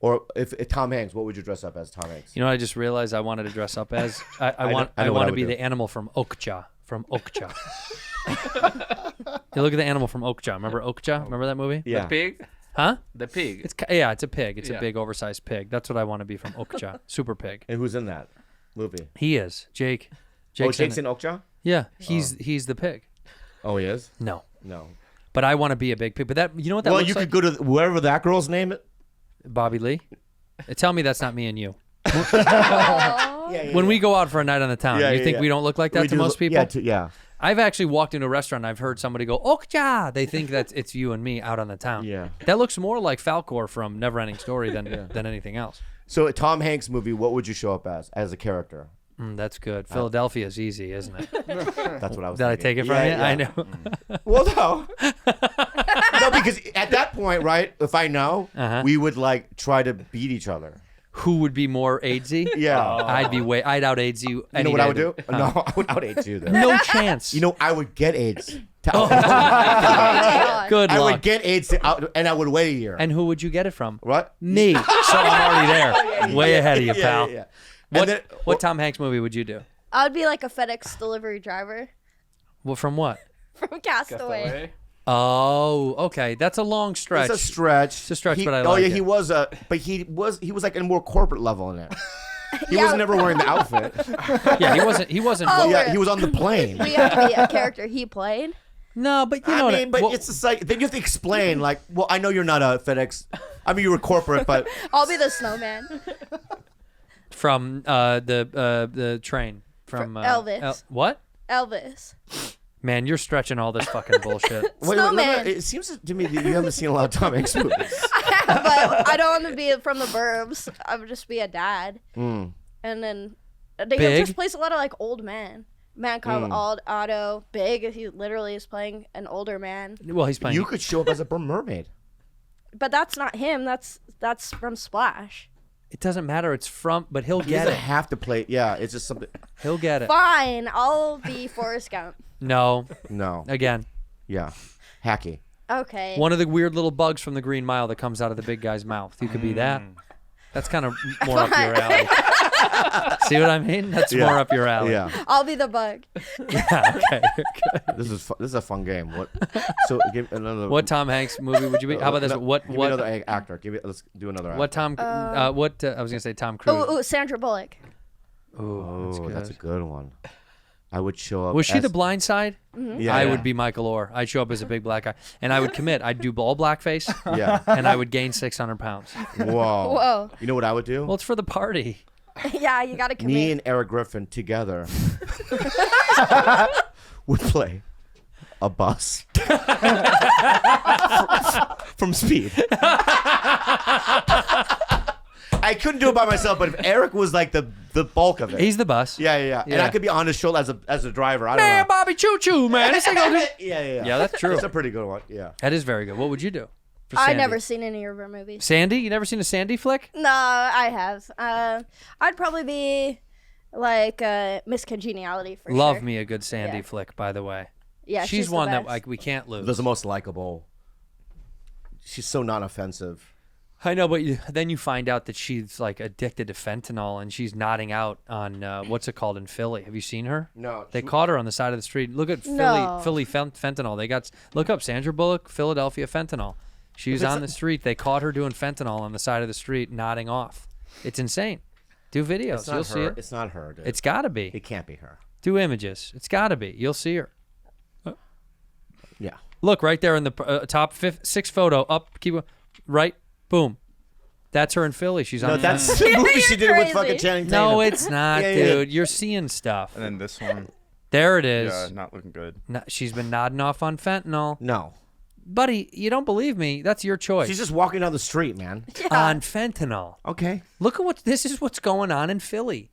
Or if Tom Hanks, what would you dress up as Tom Hanks? You know what I just realized I wanted to dress up as? I want I know what I to would be do. the animal from Okja. From Okja. You look at the animal from Okja. Remember Okja? Remember that movie? Yeah. Pig? Huh? The pig. It's a pig. It's a big oversized pig. That's what I want to be from Okja. Super pig. And who's in that movie? He is Jake. Jake's Jake's in Okja? Yeah, he's the pig. Oh, he is? No, No. but I want to be a big pig. But that you know what that Well, looks you like? could go to wherever that girl's name is. Bobby Lee. Tell me that's not me and you. Yeah, When we go out for a night on the town, you think we don't look like that to most people? Yeah. I've actually walked into a restaurant and I've heard somebody go, Okja! They think that it's you and me out on the town. Yeah. That looks more like Falcor from Neverending Story than anything else. So a Tom Hanks movie, what would you show up as a character? That's good. Philadelphia is easy, isn't it? That's what I was Did I thinking. take it from you? Yeah. I know. Well, no. No, because at that point, right, if I know, we would like try to beat each other. Who would be more AIDSy? Yeah. I'd out AIDS you. You know what I would do? No, I would out AIDS you then. No chance. You know, I would get AIDS. Good I luck. would get AIDS and I would wait a year. And who would you get it from? What? Me. So I'm already there. Way ahead of you, pal. Yeah. What Tom Hanks movie would you do? I would be like a FedEx delivery driver Well, from what? from Castaway. Oh, okay. That's a long stretch. It's a stretch. It's a stretch, He- but I Oh like yeah, it. he was like in a more corporate level in it. He was never wearing the outfit. Yeah, he wasn't. Oh, Yeah, he was on the plane. We have to be a character he played. No, but you know I mean, but well, it's just like then you have to explain. Like, well, I know you're not a FedEx. I mean, you were corporate, but I'll be the snowman. from the train from Elvis. what? Elvis. Man, you're stretching all this fucking bullshit. Snowman. It seems to me that you haven't seen a lot of Tom Hanks movies. But I don't want to be from the burbs. I would just be a dad. And then they Big? just plays a lot of like old men. Man called Otto. Big. He literally is playing an older man. Well, he's playing. You could show up as a mermaid. But that's not him. That's from Splash. It doesn't matter. It's from, but he'll He get doesn't it. have to play. Yeah, it's just something. He'll get it. Fine. I'll be Forrest Gump. No, No. again, Yeah. Hacky. Okay. one of the weird little bugs from the Green Mile that comes out of the big guy's mouth. You could be that. That's kind of more up your alley. See what I mean? That's more up your alley. Yeah. I'll be the bug. Yeah, okay. This is a fun game. What? So give another. What Tom Hanks movie would you be? How about this? Give me another actor. Let's do another. What actor. Tom? I was gonna say Tom Cruise. Oh, Sandra Bullock. Oh, that's a good one. I would show up. Was she as- the Blind Side? Yeah, I yeah. would be Michael Orr. I'd show up as a big black guy, and I would commit. I'd do all blackface, Yeah. and I would gain 600 pounds. Whoa. Whoa. You know what I would do? Well, it's for the party. Yeah, you gotta commit. Me and Eric Griffin together would play a bus from Speed. I couldn't do it by myself, but if Eric was like the bulk of it, He's the bus. yeah. And I could be on his shoulder as a driver. I don't Man, know. Bobby Choo Choo, man. This ain't gonna do. Yeah. Yeah, that's true. That's a pretty good one. Yeah. That is very good. What would you do? For I Sandy? never seen any of her movies. Sandy? You never seen a Sandy flick? No, I have. I'd probably be like Miss Congeniality for Love sure. me a good Sandy Yeah. flick, by the way. Yeah, she's the one that best. like we can't lose. That's the most likable. She's so non-offensive. I know, but then you find out that she's like addicted to fentanyl, and she's nodding out on what's it called in Philly? Have you seen her? No. They caught her on the side of the street. Look at No. Philly fentanyl. They got look up Sandra Bullock, Philadelphia fentanyl. She was on the street. They caught her doing fentanyl on the side of the street, nodding off. It's insane. Do videos. It's not You'll her. see it. It's not her, dude. It's got to be. It can't be her. Do images. It's got to be. You'll see her. Yeah. Look right there in the top 6 photo. Up, keep right. Boom. That's her in Philly. She's No, on. that's the movie she did it with crazy. fucking Channing Tatum. No, it's not, Yeah, yeah. dude. You're seeing stuff. And then this one. There it is. Yeah, not looking good. No, she's been nodding off on fentanyl. No. Buddy, you don't believe me? That's your choice. She's just walking down the street, man. on fentanyl. Okay. Look at this is what's going on in Philly.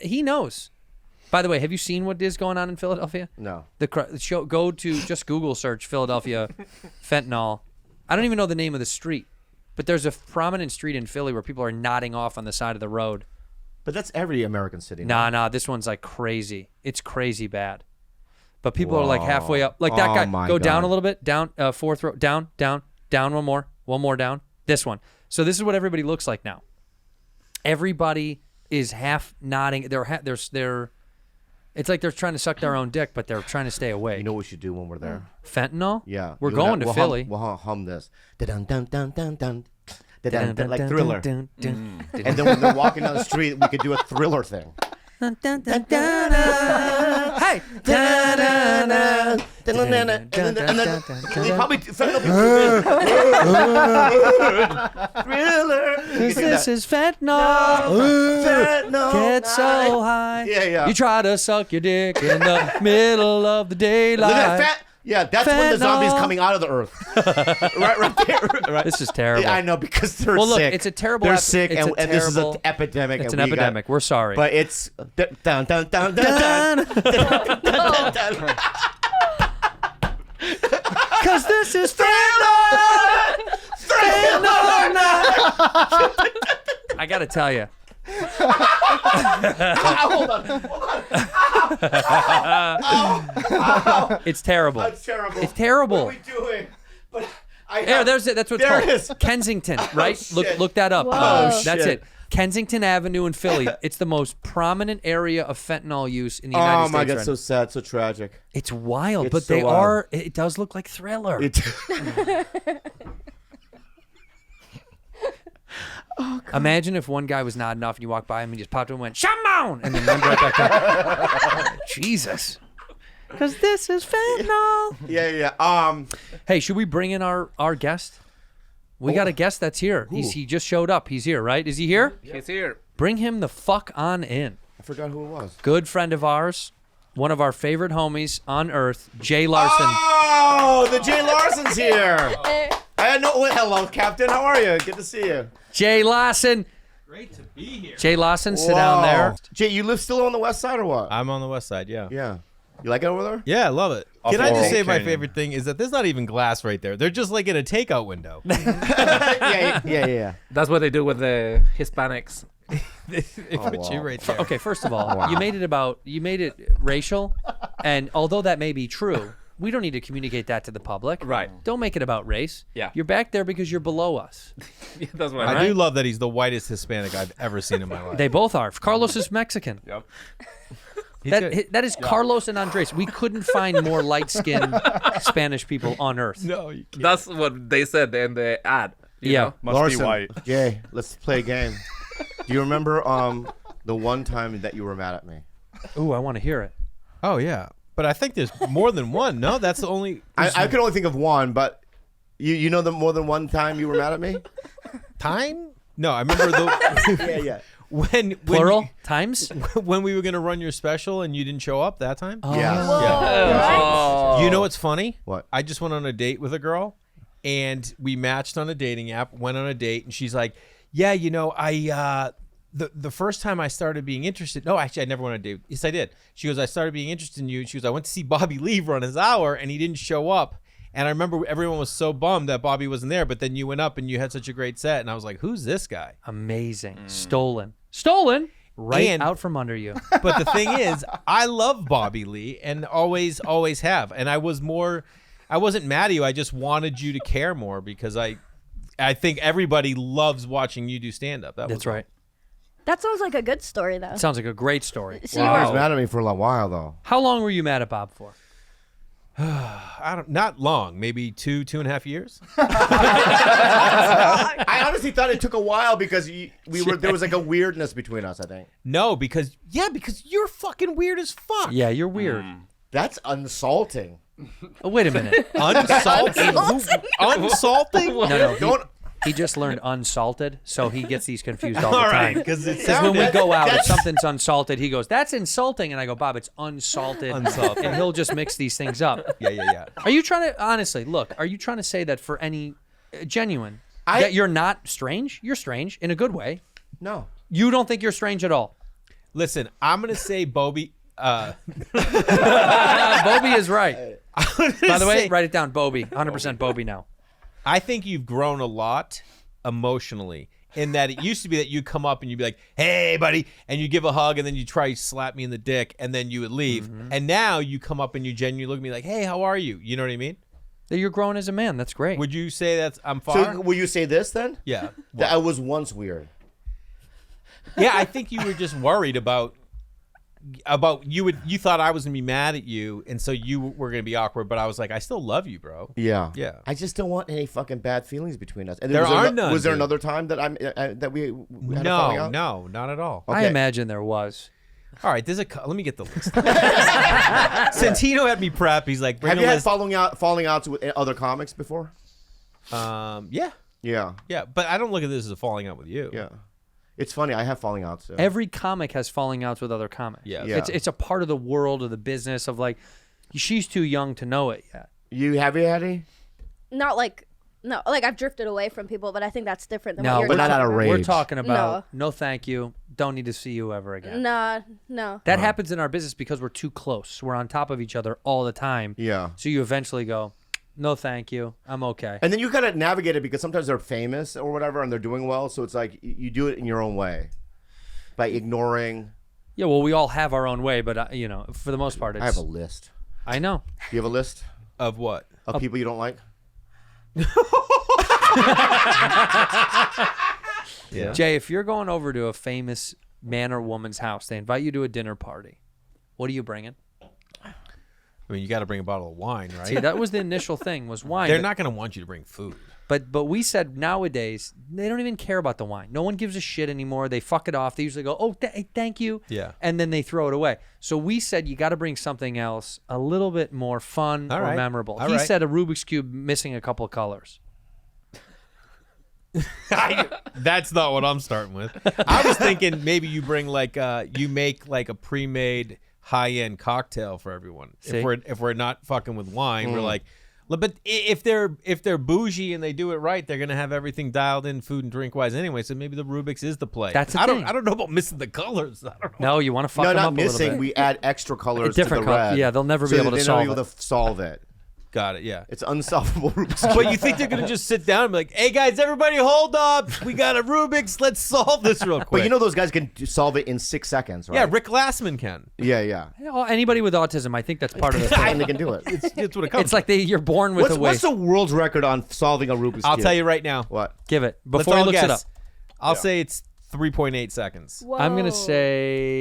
He knows. By the way, have you seen what is going on in Philadelphia? No. The show. Go to just Google search Philadelphia fentanyl. I don't even know the name of the street, but there's a prominent street in Philly where people are nodding off on the side of the road. But that's every American city. Nah, this one's like crazy. It's crazy bad. But people are like halfway up. Like that Oh guy. my Go down God. a little bit. Down, 4th row. Down, one more down. This one. So this is what everybody looks like now. Everybody is half nodding. It's like they're trying to suck their own dick, but they're trying to stay away. You know what we should do when we're there? Fentanyl? Yeah. We're going to we'll Philly. We'll hum this. Dun-dun-dun-dun-dun. Dun-dun-dun, like Thriller. Dun, And then when they're walking down the street, we could do a Thriller thing. Hey! And then they probably Thriller. This is fentanyl. Get so high. Yeah. You try to suck your dick in the middle of the Look at daylight. that. Yeah, that's when the zombies Fentanyl. coming out of the earth. right there. Right. This is terrible. Yeah, I know because they're Well, look, sick. it's a terrible. They're sick, it's a and this is an terrible- epidemic. It's and an we got- epidemic. We're sorry. But it's dun dun dun dun dun. Because this is fentanyl. I gotta tell you. Hold on. It's terrible. That's terrible. It's terrible. What are we doing? But I Yeah, have, that's what it's There called. it is. Kensington, right? shit. Look that up. Whoa. That's shit. it. Kensington Avenue in Philly. It's the most prominent area of fentanyl use in the United oh States. my god, right so now. sad, so tragic. It's wild, It's but so they wild. are. It does look like Thriller. Imagine if one guy was nodding off and you walked by him and just popped him and went, "Shaman!" and then went right back down. Jesus. Because this is fentanyl. Yeah. Hey, should we bring in our guest? We got a guest that's here. He just showed up. He's here, right? Is he here? He's here. Bring him the fuck on in. I forgot who it was. Good friend of ours, one of our favorite homies on earth, Jay Larson. Oh, the Jay Larson's here. I know. Hello, Captain. How are you? Good to see you. Jay Larson. Great to be here. Jay Larson, sit down there. Jay, you live still on the west side or what? I'm on the west side, yeah. Yeah. You like it over there? Yeah, I love it. Off Can I just Laurel say my Canyon. favorite thing is that there's not even glass right there. They're just like in a takeout window. Yeah. That's what they do with the Hispanics. They put you right there. Okay, first of all, you made it racial, and although that may be true, we don't need to communicate that to the public. Right. Don't make it about race. Yeah. You're back there because you're below us. Yeah, that's what I do love that he's the whitest Hispanic I've ever seen in my life. They both are. Carlos is Mexican. Yep. He's good. That is Carlos and Andrés. We couldn't find more light-skinned Spanish people on earth. No, you can't. That's what they said in the ad. you Yeah. know? Must Larson, be white. Jay, let's play a game. Do you remember the one time that you were mad at me? Ooh, I want to hear it. Oh, yeah. But I think there's more than one. No, that's the only I could only think of one, but you know the more than one time you were mad at me? time. No, I remember the Yeah. when Plural? Times? when we were gonna run your special and you didn't show up that time. Yeah. Oh. You know what's funny? What? I just went on a date with a girl, and we matched on a dating app. Went on a date, and she's like, "Yeah, you know, the first time I started being interested. No, actually, I never went on a date. Yes, I did. She goes, I started being interested in you. She goes, I went to see Bobby Lee run his hour, and he didn't show up. And I remember everyone was so bummed that Bobby wasn't there. But then you went up and you had such a great set, and I was like, who's this guy? Amazing. Stolen. Right And- out from under you. But the thing is, I love Bobby Lee and always have. And I wasn't mad at you. I just wanted you to care more because I think everybody loves watching you do stand up. That's right. That sounds like a good story, though. Sounds like a great story. So He you was were, mad at me for a while though. How long were you mad at Bob for? Not long, maybe 2.5 years. I honestly thought it took a while because there was like a weirdness between us, I think. No, because you're fucking weird as fuck. Yeah, you're weird. That's insulting. Oh, wait a minute. Unsalted. Unsalting? No. He just learned unsalted, so he gets these confused all the All time. right, because When we go out, if something's unsalted, he goes, "That's insulting," and I go, "Bob, it's unsalted." Unsalted. And he'll just mix these things up. Yeah. Are you trying to honestly look? Are you trying to say that for any genuine that you're not strange? You're strange in a good way. No. You don't think you're strange at all. Listen, I'm gonna say Bobby. Bobby is right. By the way, say- write it down. Bobby, 100% Bobby now. I think you've grown a lot emotionally. In that it used to be that you come up and you'd be like, "Hey, buddy," and you give a hug, and then you try to slap me in the dick, and then you would leave. And now you come up and you genuinely look at me like, "Hey, how are you?" You know what I mean? That you're growing as a man. That's great. Would you say I'm far? So will you say this then? Yeah. That I was once weird. Yeah, I think you were just worried about you thought I was gonna be mad at you, and so you were gonna be awkward. But I was like, I still love you, bro. Yeah. Yeah. I just don't want any fucking bad feelings between us. And There was are no- none, Was there dude. another time that that we had a falling out? No, not at all. I Okay. imagine there was. All right, let me get the list. Santino had me prep. He's like, bring Have a you had list. falling outs with other comics before? Yeah, Yeah. but I don't look at this as a falling out with you. Yeah. It's funny. I have falling outs. Every comic has falling outs with other comics. Yeah. Yeah. It's a part of the world of the business of like, she's too young to know it yet. You had any? Not like no, like I've drifted away from people, but I think that's different than No, what you're but not talking out of about. rage. We're talking about no thank you. Don't need to see you ever again. No. That happens in our business because we're too close. We're on top of each other all the time. Yeah. So you eventually go, no thank you. I'm okay. And then you gotta navigate it because sometimes they're famous or whatever and they're doing well. So it's like you do it in your own way by ignoring. Yeah, well, we all have our own way, but for the most part, it's. I have a list. I know. Do you have a list Of what? of people you don't like? Yeah. Jay, if you're going over to a famous man or woman's house, they invite you to a dinner party. What are you bringing? I mean, you got to bring a bottle of wine, right? See, that was the initial thing was wine. They're but- not going to want you to bring food. But we said nowadays they don't even care about the wine. No one gives a shit anymore. They fuck it off. They usually go, "Oh, thank you," Yeah. and then they throw it away. So we said you got to bring something else, a little bit more fun All or right. memorable. All He right. said a Rubik's cube missing a couple of colors. That's not what I'm starting with. I was thinking maybe you bring you make like a pre-made high-end cocktail for everyone. See? If we're not fucking with wine, we're like, but if they're bougie and they do it right, they're gonna have everything dialed in, food and drink wise anyway. So maybe the Rubik's is the play. That's the I thing. don't know about missing the colors. I don't know. No, you want to fuck No, them not up a little missing. bit. We add extra colors different to the color- red. yeah, they'll never so be able that to they're not solve able it. to solve it. Got it. Yeah. It's unsolvable Rubik's Cube. But you think they're gonna just sit down and be like, "Hey guys, everybody, hold up! We got a Rubik's. Let's solve this real quick." But you know those guys can solve it in 6 seconds, right? yeah, Rick Glassman can. Yeah. Well, anybody with autism, I think that's part of the And thing. they can do it. It's what it comes. It's like you're born with a way. What's the world's record on solving a Rubik's I'll Cube? tell you right now. What? Give it Let's before he all looks it guess. up. I'll say it's 3.8 seconds. Whoa. I'm gonna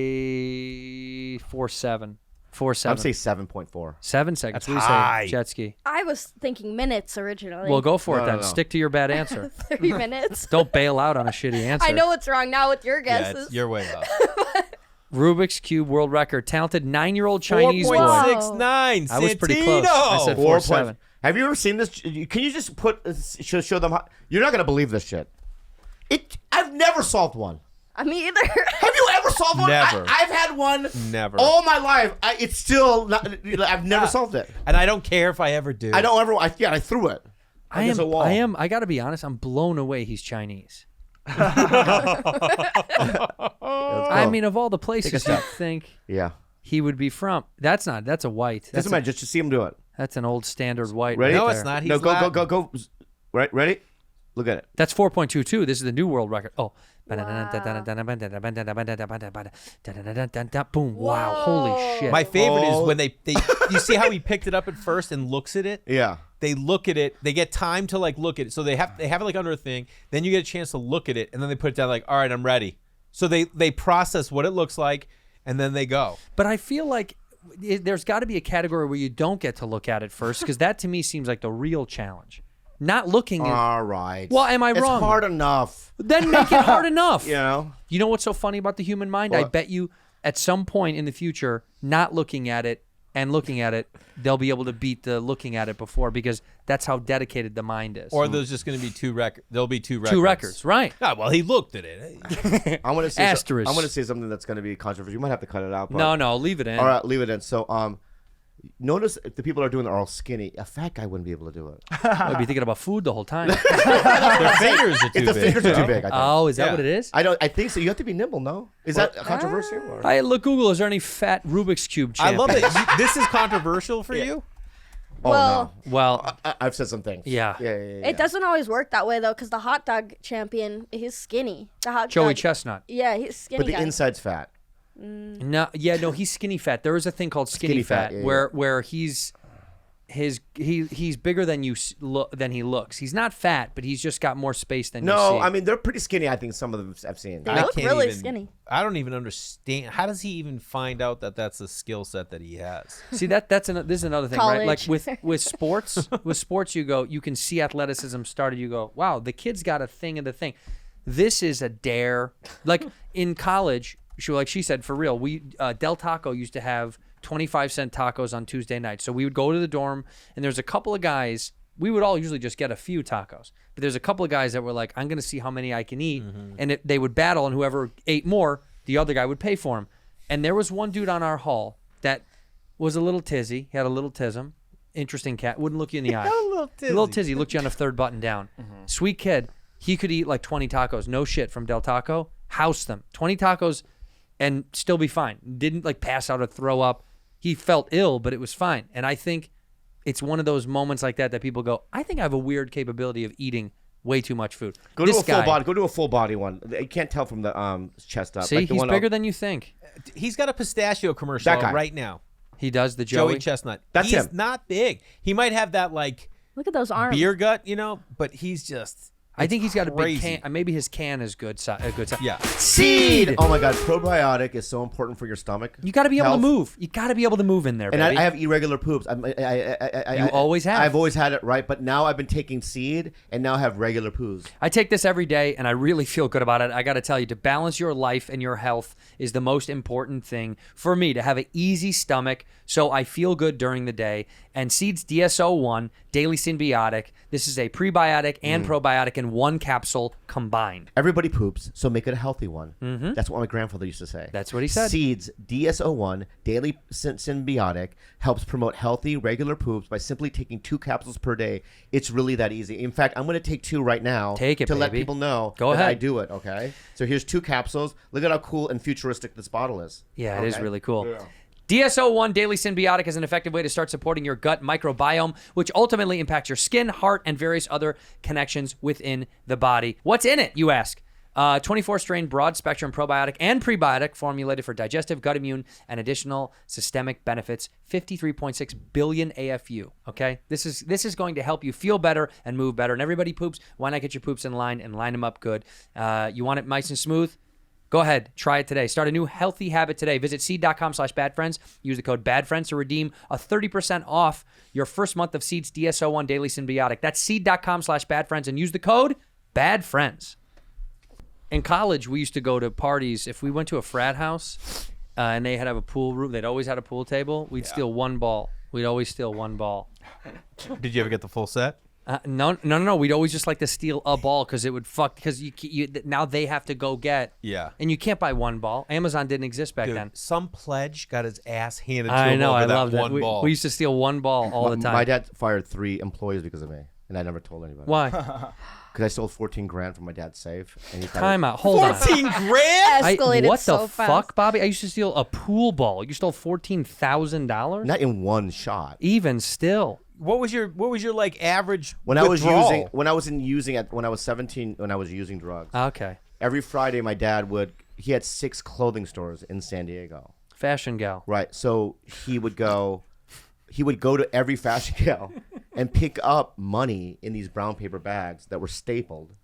say 4.7. 4.7. I'd say 7.4. 7 seconds. That's What do you high. say, jet ski? I was thinking minutes originally. Well, go for it No, then. no. Stick to your bad answer. 30 minutes. Don't bail out on a shitty answer. I know what's wrong now with your Yeah, guesses. you're way up. Rubik's Cube world record. Talented 9-year-old Chinese boy. 4.69. I was pretty close. I said 4.7. Have you ever seen this? Can you just show them how? You're not gonna believe this shit. I've never solved one. Me either. Have you ever solved one? Never. I've had one. Never. All my life. It's still not. I've never solved it. And I don't care if I ever do. I don't ever. I threw it. Against a wall. I gotta be honest, I'm blown away he's Chinese. I mean, of all the places you'd think Yeah. he would be from, that's a white. That's, Doesn't matter. Just to see him do it. that's an old standard white. Ready? right No, there. it's not. He's No, Latin. go. Right, ready? Look at it. That's 4.22. This is the new world record. Oh. Boom. Wow. Holy shit. My favorite Oh. is when they you see how he picked it up at first and looks at it? Yeah. They look at it. They get time to look at it. So they have it like under a thing. Then you get a chance to look at it, and then they put it down like, all right, I'm ready. So they process what it looks like, and then they go. But I feel like there's got to be a category where you don't get to look at it first, because that to me seems like the real challenge. Not looking at. All right. Well, am I wrong? It's hard enough. Then make it hard enough. You know. You know what's so funny about the human mind? I What? bet you at some point in the future, not looking at it and looking at it, they'll be able to beat the looking at it before, because that's how dedicated the mind is. Or there's just going to be two records. There'll be two records. two records, right? Ah, well, he looked at it. I'm gonna say Asterisk. I'm gonna say something that's gonna be controversial. You might have to cut it out. But, No, leave it in. All right, leave it in. So, notice if the people are doing it are all skinny. A fat guy wouldn't be able to do it. I'd be thinking about food the whole time. Their fingers are too If the big. fingers are too big, I think. Oh, is that Yeah. what it is? I think so. You have to be nimble. No, is that controversial? Or? I look Google. Is there any fat Rubik's cube I champions? love it. This is controversial for you? Oh Well, no, Well, I've said some things. Yeah. Yeah. it doesn't always work that way though, because the hot dog champion, he's skinny. The hot Joey dog, Chestnut. Yeah, he's skinny. But the guy. inside's fat. No, he's skinny fat. There is a thing called skinny Skinny fat, fat, yeah, where he's he's bigger than than he looks. He's not fat, but he's just got more space than you see. No, I mean they're pretty skinny. I think some of them I've seen. They I look can't really even- skinny. I don't even understand. How does he even find out that that's the skill set that he has? See this is another thing, right? Like College. with sports, you can see athleticism started. You go, wow, the kid's got a thing of the thing. This is a dare. Like in college, she said, for real, we Del Taco used to have 25-cent tacos on Tuesday nights. So we would go to the dorm, and there's a couple of guys. We would all usually just get a few tacos, but there's a couple of guys that were like, I'm going to see how many I can eat, and they would battle, and whoever ate more, the other guy would pay for him. And there was one dude on our hall that was a little tizzy. He had a little tism. Interesting cat. Wouldn't look you in the eye. A little tizzy. Looked you on the third button down. Sweet kid. He could eat like 20 tacos. No shit from Del Taco. House them. 20 tacos and still be fine. Didn't like pass out or throw up. He felt ill, but it was fine. And I think it's one of those moments like that people go, I think I have a weird capability of eating way too much food. Go to a full body one. You can't tell from the chest up. See, like the he's one bigger than you think. He's got a pistachio commercial That guy. right now. He does, the Joey. Joey Chestnut. That's he's him. not big. He might have that like Look at those arms. beer gut, but he's just. I think he's got a big crazy. can. Maybe his can is good. A good size. Yeah. Seed. Oh my God, probiotic is so important for your stomach. You got to be able Health. to move. You got to be able to move in there, And baby. I have irregular poops. You always have. I've always had it, right? But now I've been taking seed, and now have regular poos. I take this every day, and I really feel good about it. I got to tell you, to balance your life and your health is the most important thing for me, to have an easy stomach so I feel good during the day. And Seed's DSO1 Daily Symbiotic, this is a prebiotic and probiotic in one capsule combined. Everybody poops, so make it a healthy one. That's what my grandfather used to say. That's what he said. Seeds DSO1 Daily Symbiotic helps promote healthy, regular poops by simply taking 2 capsules per day. It's really that easy. In fact, I'm going to take 2 right now Take it, to let baby. people know Go that ahead. I do it, okay? So here's 2 capsules. Look at how cool and futuristic this bottle is. Yeah, it is Okay? really cool. DSO1 Daily Symbiotic is an effective way to start supporting your gut microbiome, which ultimately impacts your skin, heart, and various other connections within the body. What's in it, you ask? 24-strain broad-spectrum probiotic and prebiotic formulated for digestive, gut immune, and additional systemic benefits. 53.6 billion AFU. Okay, this is going to help you feel better and move better. And everybody poops. Why not get your poops in line and line them up good? You want it nice and smooth? Go ahead, try it today. Start a new healthy habit today. Visit seed.com/badfriends. Use the code badfriends to redeem a 30% off your first month of Seed's DSO1 Daily Symbiotic. That's seed.com/badfriends and use the code badfriends. In college, we used to go to parties. If we went to a frat house and they had a pool room, they'd always had a pool table. We'd steal one ball. We'd always steal one ball. Did you ever get the full set? No. We'd always just like to steal a ball because it would fuck. Because you now they have to go get. Yeah. And you can't buy one ball. Amazon didn't exist back then. Some pledge got his ass handed to I him know. over I that love that. one ball. We used to steal one ball all the time. My dad fired 3 employees because of me, and I never told anybody. Why? Because I stole 14 grand from my dad's safe. And he thought Time out. Hold on. 14 grand? Escalated What so the fast. fuck, Bobby? I used to steal a pool ball. You stole $14,000. Not in one shot. Even still. What was your like average When I was withdrawal? when I was 17, when I was using drugs. Okay. Every Friday, my dad he had 6 clothing stores in San Diego. Fashion gal. Right. So he would go to every fashion gal and pick up money in these brown paper bags that were stapled,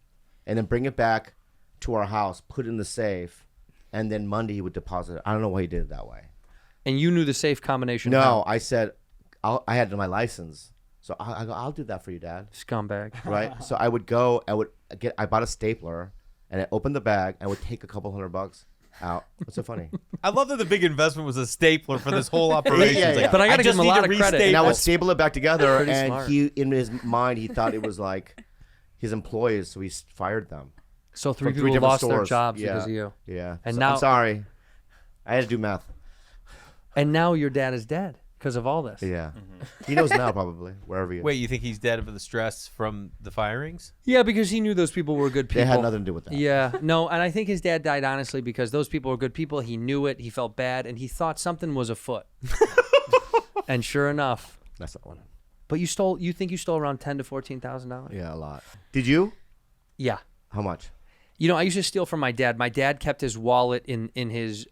and then bring it back to our house, put it in the safe, and then Monday he would deposit it. I don't know why he did it that way. And you knew the safe combination. No, I said I had my license, so I go, I'll do that for you, Dad. Scumbag. Right. So I would go. I bought a stapler, and I opened the bag. I would take a couple $100 out. What's so funny? I love that the big investment was a stapler for this whole operation. Yeah, It's like, yeah. But I gotta give just him a need lot to of credit. restaple. And I would staple it back together, Pretty and smart. he, in his mind, he thought it was like his employees, so he fired them. So three From people different lost their stores. jobs Yeah. because of you. Yeah. And So, now- I'm sorry. I had to do math. And now your dad is dead because of all this. Yeah. He knows now, probably, wherever he is. Wait, you think he's dead of the stress from the firings? Yeah, because he knew those people were good people. They had nothing to do with that. Yeah, no, and I think his dad died honestly because those people were good people. He knew it. He felt bad, and he thought something was afoot. And sure enough, That's not one. but you stole. You think you stole around $10,000 to $14,000? Yeah, a lot. Did you? Yeah. How much? You know, I used to steal from my dad. My dad kept his wallet in his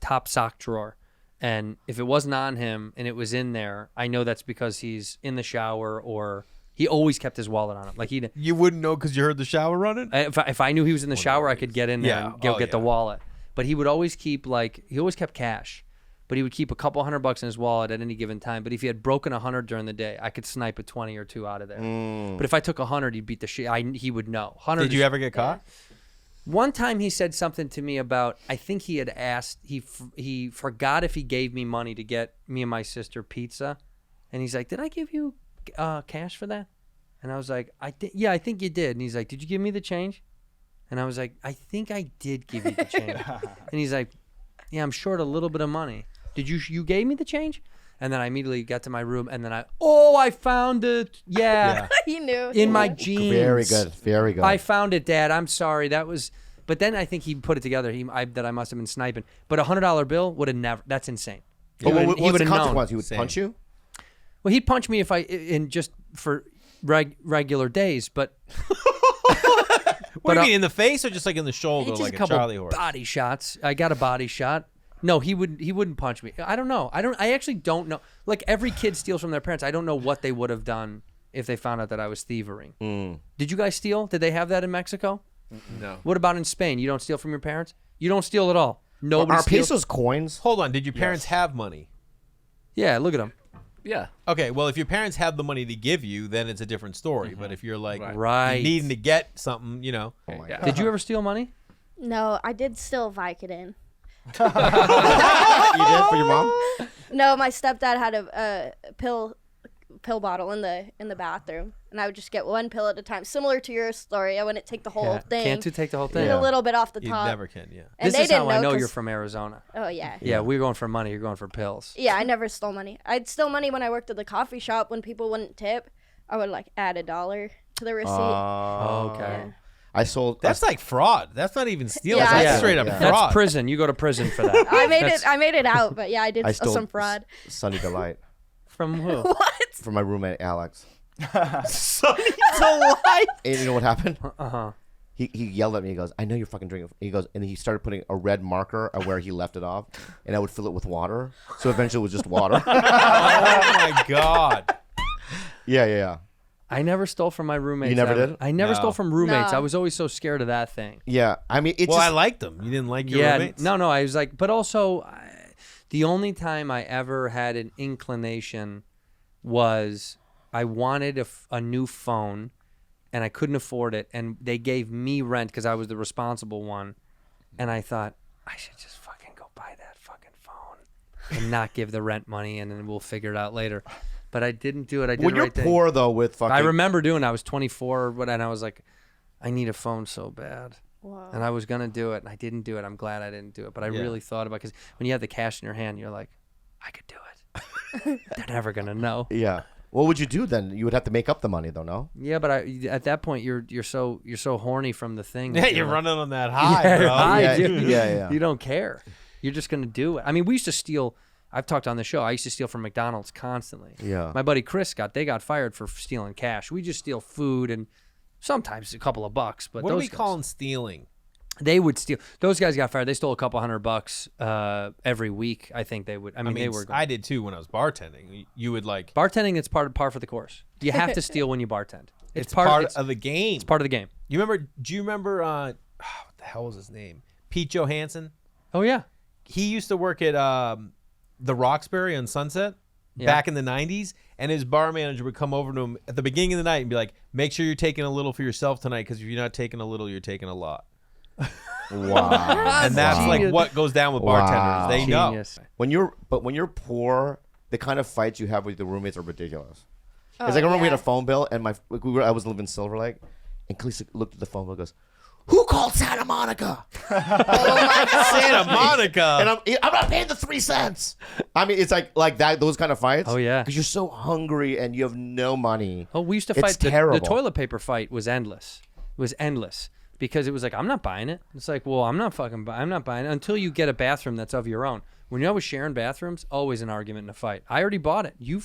top sock drawer, And if it wasn't on him and it was in there, I know that's because he's in the shower or he always kept his wallet on him. Like You wouldn't know because you heard the shower running? if I knew he was in the shower, I could get in there and go get the wallet. But he would always keep he always kept cash. But he would keep a couple $100 in his wallet at any given time. But if he had broken 100 during the day, I could snipe a 20 or 2 out of there. But if I took 100, he'd beat the shit. He would know. 100. Did you ever get caught? One time he said something to me about, I think he had asked, he forgot if he gave me money to get me and my sister pizza. And he's like, did I give you cash for that? And I was like, yeah, I think you did. And he's like, did you give me the change? And I was like, I think I did give you the change. And he's like, yeah, I'm short a little bit of money. Did you gave me the change? And then I immediately got to my room, and then I found it. Yeah. He knew. In my jeans. Very good. Very good. I found it, Dad. I'm sorry. That was, but then I think he put it together. That I must have been sniping. But a $100 bill would have never. That's insane. But what's the known. consequence? He would punch you? Well, he'd punch me if just for regular days, but. What do you mean, in the face or just like in the shoulder, just like a couple Charlie horse? body shots. I got a body shot. No, he wouldn't punch me. I don't know. I actually don't know. Like every kid steals from their parents. I don't know what they would have done if they found out that I was thieving. Did you guys steal? Did they have that in Mexico? No. What about in Spain? You don't steal from your parents? You don't steal at all. Nobody Are steals. pesos coins? Hold on. Did your parents have money? Yeah, look at them. Yeah. Okay, well, if your parents have the money to give you, then it's a different story. But if you're like Right. needing to get something, Oh my God. Did you ever steal money? No, I did still Vicodin. You did for your mom? No, my stepdad had a pill bottle in the bathroom, and I would just get one pill at a time. Similar to your story, I wouldn't take the whole thing. Can't you take the whole thing? A little bit off the you top. never can. Yeah. And This they is didn't how I know 'cause- you're from Arizona. Oh yeah. Yeah, we're going for money. You're going for pills. Yeah, I never stole money. I'd steal money when I worked at the coffee shop when people wouldn't tip. I would like add $1 to the receipt. Okay. I sold. That's like fraud. That's not even stealing. Yeah, That's I- straight up yeah. fraud. That's prison. You go to prison for that. I made it out, but yeah, I did I steal stole some fraud. Sunny Delight From who? What? from my roommate Alex. Delight. And you know what happened? Uh-huh. He yelled at me. He goes, "I know you're fucking drinking." He goes, and he started putting a red marker at where he left it off, and I would fill it with water. So eventually, it was just water. Oh my God. Yeah. I never stole from my roommates. You never ever. did? I never No. stole from roommates. No. I was always so scared of that thing. Yeah. I mean, it's Well, I just, liked them. You didn't like your Yeah, roommates? no. I was like, but also, the only time I ever had an inclination was I wanted a new phone, and I couldn't afford it, and they gave me rent because I was the responsible one, and I thought I should just fucking go buy that fucking phone and not give the rent money, and then we'll figure it out later. But I didn't do it. I did when the you're right thing. poor though, with fucking. I remember doing it. I was 24, and I was like, I need a phone so bad. Wow. And I was going to do it, and I didn't do it. I'm glad I didn't do it. But I really thought about it, because when you have the cash in your hand, you're like, I could do it. They're never going to know. Yeah. What would you do then? You would have to make up the money though, no? Yeah, but at that point, you're so horny from the thing. Yeah, that you're like, running on that high, Yeah, bro. high, Yeah, dude. yeah. You don't care. You're just going to do it. I mean, we used to steal. I've talked on the show. I used to steal from McDonald's constantly. Yeah. My buddy Chris got fired for stealing cash. We just steal food and sometimes a couple of bucks. But What are those we guys, calling stealing? They would steal. Those guys got fired. They stole a couple $100 every week. I think they would. I mean, they were. I did too when I was bartending. You would like. Bartending. It's par for the course. You have to steal when you bartend. It's part of the game. It's part of the game. You remember? Do you remember? What the hell was his name? Pete Johansson. Oh yeah. He used to work at the Roxbury on Sunset back in the 90s, and his bar manager would come over to him at the beginning of the night and be like, "Make sure you're taking a little for yourself tonight, because if you're not taking a little, you're taking a lot." Wow. And that's like what goes down with bartenders. Wow. They know. Genius. When you're poor, the kind of fights you have with the roommates are ridiculous. Oh, It's like I remember we had yeah. a phone bill, and I was living in Silver Lake, and Khaleesi looked at the phone bill and goes, "Who called Santa Monica?" Santa Monica. And I'm not paying the 3 cents. I mean, it's like that, those kind of fights. Oh, yeah. Because you're so hungry and you have no money. Oh, we used to It's fight. The terrible. toilet paper fight was endless. It was endless because it was like, I'm not buying it. It's like, well, I'm not buying it until you get a bathroom that's of your own. When I was sharing bathrooms, always an argument and a fight. I already bought it. You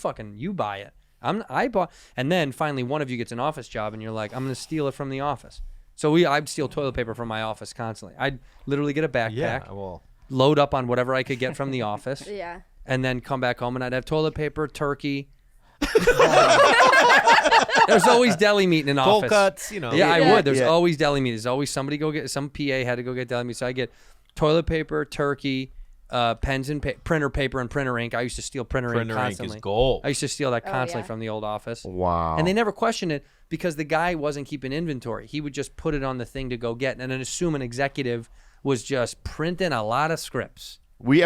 buy it. I bought, and then finally one of you gets an office job, and you're like, I'm gonna steal it from the office. So I'd steal toilet paper from my office constantly. I'd literally get a backpack, Yeah, well, load up on whatever I could get from the office, Yeah. and then come back home, and I'd have toilet paper, turkey. There's always deli meat in an Cold office. cuts, you know. Yeah, I Yeah. would. There's Yeah. always deli meat. There's always somebody go get some PA had to go get deli meat. So I get toilet paper, turkey, pens and printer paper and printer ink. I used to steal printer ink Printer ink constantly. is gold. I used to steal that constantly yeah. from the old office. Wow. And they never questioned it because the guy wasn't keeping inventory. He would just put it on the thing to go get, and then assume an executive was just printing a lot of scripts. you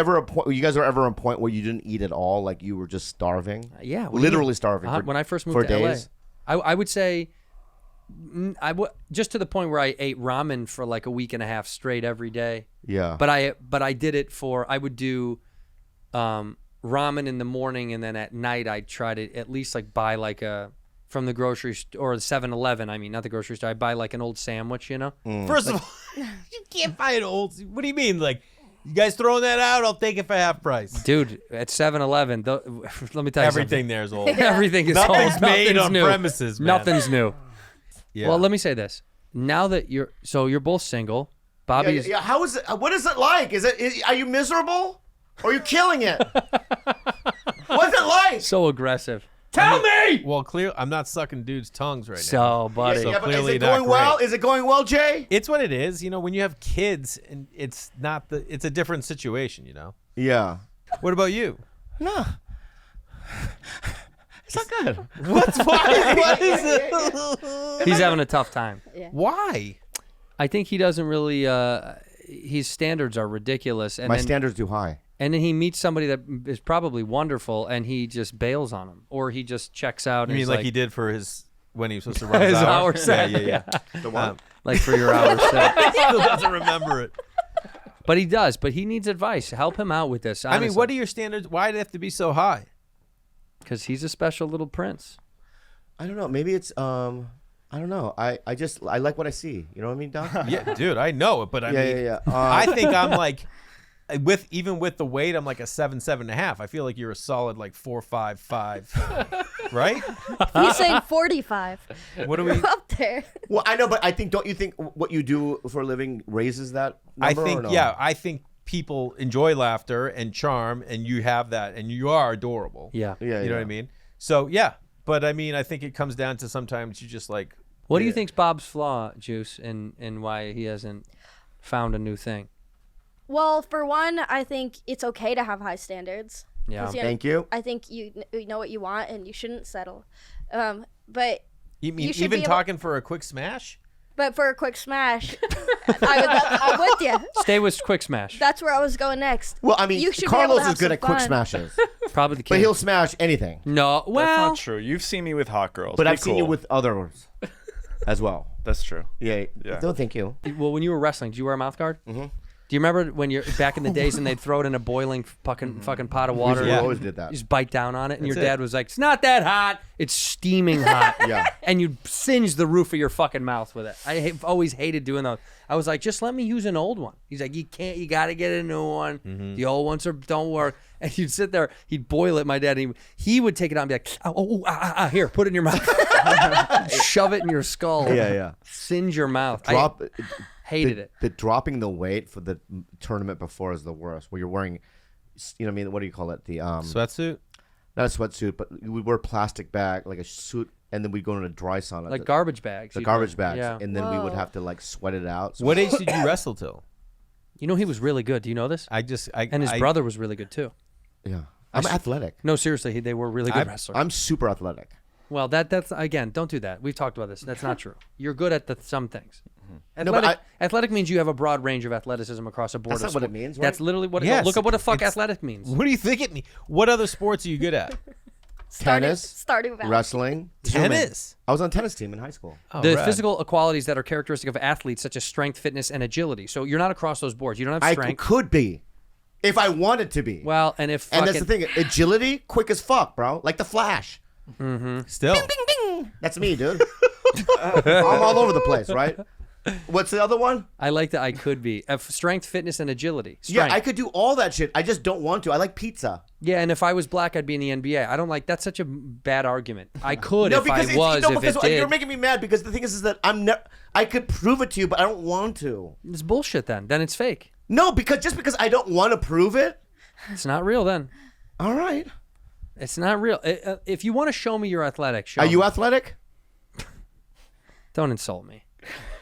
guys are ever a point where you didn't eat at all, like you were just starving? Yeah, literally starving. When I first for moved to days. LA, I would say just to the point where I ate ramen for like a week and a half straight every day. Yeah. But I did it for, I would do ramen in the morning, and then at night I'd try to at least like buy like from the grocery store or the 7-Eleven. I mean, not the grocery store. I'd buy like an old sandwich, you know? First of all, you can't buy an old. What do you mean? Like, you guys throwing that out? I'll take it for half price. Dude, at 7-Eleven, let me tell you Everything there is old. something. Everything is Nothing's old. made Nothing's on new. premises, man. Nothing's new. Yeah. Well, let me say this. Now that you're both single, Bobby is. Yeah, how is it? What is it like? Are you miserable? Or are you killing it? What's it like? So aggressive. Tell me. Well, clear. I'm not sucking dudes' tongues right now. So, buddy. So Yeah, but is clearly it not going well? great. Is it going well, Jay? It's what it is. You know, when you have kids, and it's a different situation. You know. Yeah. What about you? No. It's not good. What is it? He's having a tough time. Why? I think he doesn't really. His standards are ridiculous, and My then, standards too high. and then he meets somebody that is probably wonderful, and he just bails on him, or he just checks out. You and mean is like he did for his when he was supposed to run His his hour hour set. Yeah. The one. like for your hour set. Still doesn't remember it. But he does. But he needs advice. Help him out with this. I mean, what are your standards? Why do they have to be so high? Because he's a special little prince. I don't know. Maybe it's I don't know. I like what I see. You know what I mean, Doc? Yeah, dude, I know it, but I mean, yeah. I think I'm like, with the weight, I'm like a 7.5. I feel like you're a solid like 4.55, right? He's saying 45. What do we? We're up there. Well, I know, but don't you think what you do for a living raises that I number? think or no? yeah, I think people enjoy laughter and charm, and you have that, and you are adorable. Yeah. Yeah. You know what I mean? So yeah, but I mean, I think it comes down to sometimes you just like. What do you think's Bob's flaw, Juice, and why he hasn't found a new thing? Well, for one, I think it's okay to have high standards. Yeah. 'Cause, Thank you. I think you know what you want, and you shouldn't settle. But You mean You should even be able- talking for a quick smash? for a quick smash, I'm with you. Stay with Quick Smash. That's where I was going next. Well, I mean, You should be able Carlos to have is good some at quick fun. smashes, Probably the but king. he'll smash anything. No, That's well, not true. You've seen me with hot girls. But Be I've seen you cool. with others as well. That's true. Yeah. Yeah. Don't thank you. well, when you were wrestling, did you wear a mouth guard? Mm-hmm. Do you remember when you're back in the days and they'd throw it in a boiling fucking pot of water? We Yeah. always did that. You just bite down on it, and your That's it. dad was like, "It's not that hot. It's steaming hot." Yeah. And you'd singe the roof of your fucking mouth with it. I've always hated doing those. I was like, just let me use an old one. He's like, you can't. You got to get a new one. Mm-hmm. The old ones don't work. And you'd sit there. He'd boil it. My dad. And he would take it out and be like, here, put it in your mouth. Shove it in your skull. Yeah. Singe your mouth. Drop. Hated it. The dropping the weight for the tournament before is the worst. Where you're wearing, you know, what I mean, what do you call it? The Sweatsuit? not a sweatsuit, but we wear plastic bag like a suit, and then we go in a dry sauna. Like garbage bags. The you'd garbage wear. bags, Yeah. and then we would Whoa. have to like sweat it out. So What age did you wrestle till? You know he was really good. Do you know this? And his brother was really good too. yeah, I'm athletic. No, seriously, they were really good wrestlers. I'm super athletic. Well, that's again, don't do that. We've talked about this. That's not true. You're good at some things. No, but Athletic means you have a broad range of athleticism across a board. That's of not what it sport. means, right? That's literally what. Yes, Look up what the fuck it's- athletic means. What do you think it means? What other sports are you good at? Tennis, Starting with wrestling, swimming. Tennis. I was on tennis team in high school. Oh, The rad. physical qualities that are characteristic of athletes, such as strength, fitness, and agility. So you're not across those boards. You don't have I strength. could be, if I wanted to be. Well, and if and that's the fucking- thing, agility, quick as fuck, bro. Like the Flash. Still. That's me, dude. I'm all over the place, right? What's the other one? I like that I could be strength, fitness, and agility. Yeah, Strength. I could do all that shit. I just don't want to. I like pizza. Yeah, and if I was black, I'd be in the NBA. I don't like. That's such a bad argument. I could No, if because I was. If because it did, you're making me mad because the thing is that I could prove it to you, but I don't want to. it's bullshit. Then it's fake. No, because just because I don't want to prove it. It's not real. Then All right. It's not real. If you want to show me you're athletic, show Are you me. athletic? Don't insult me.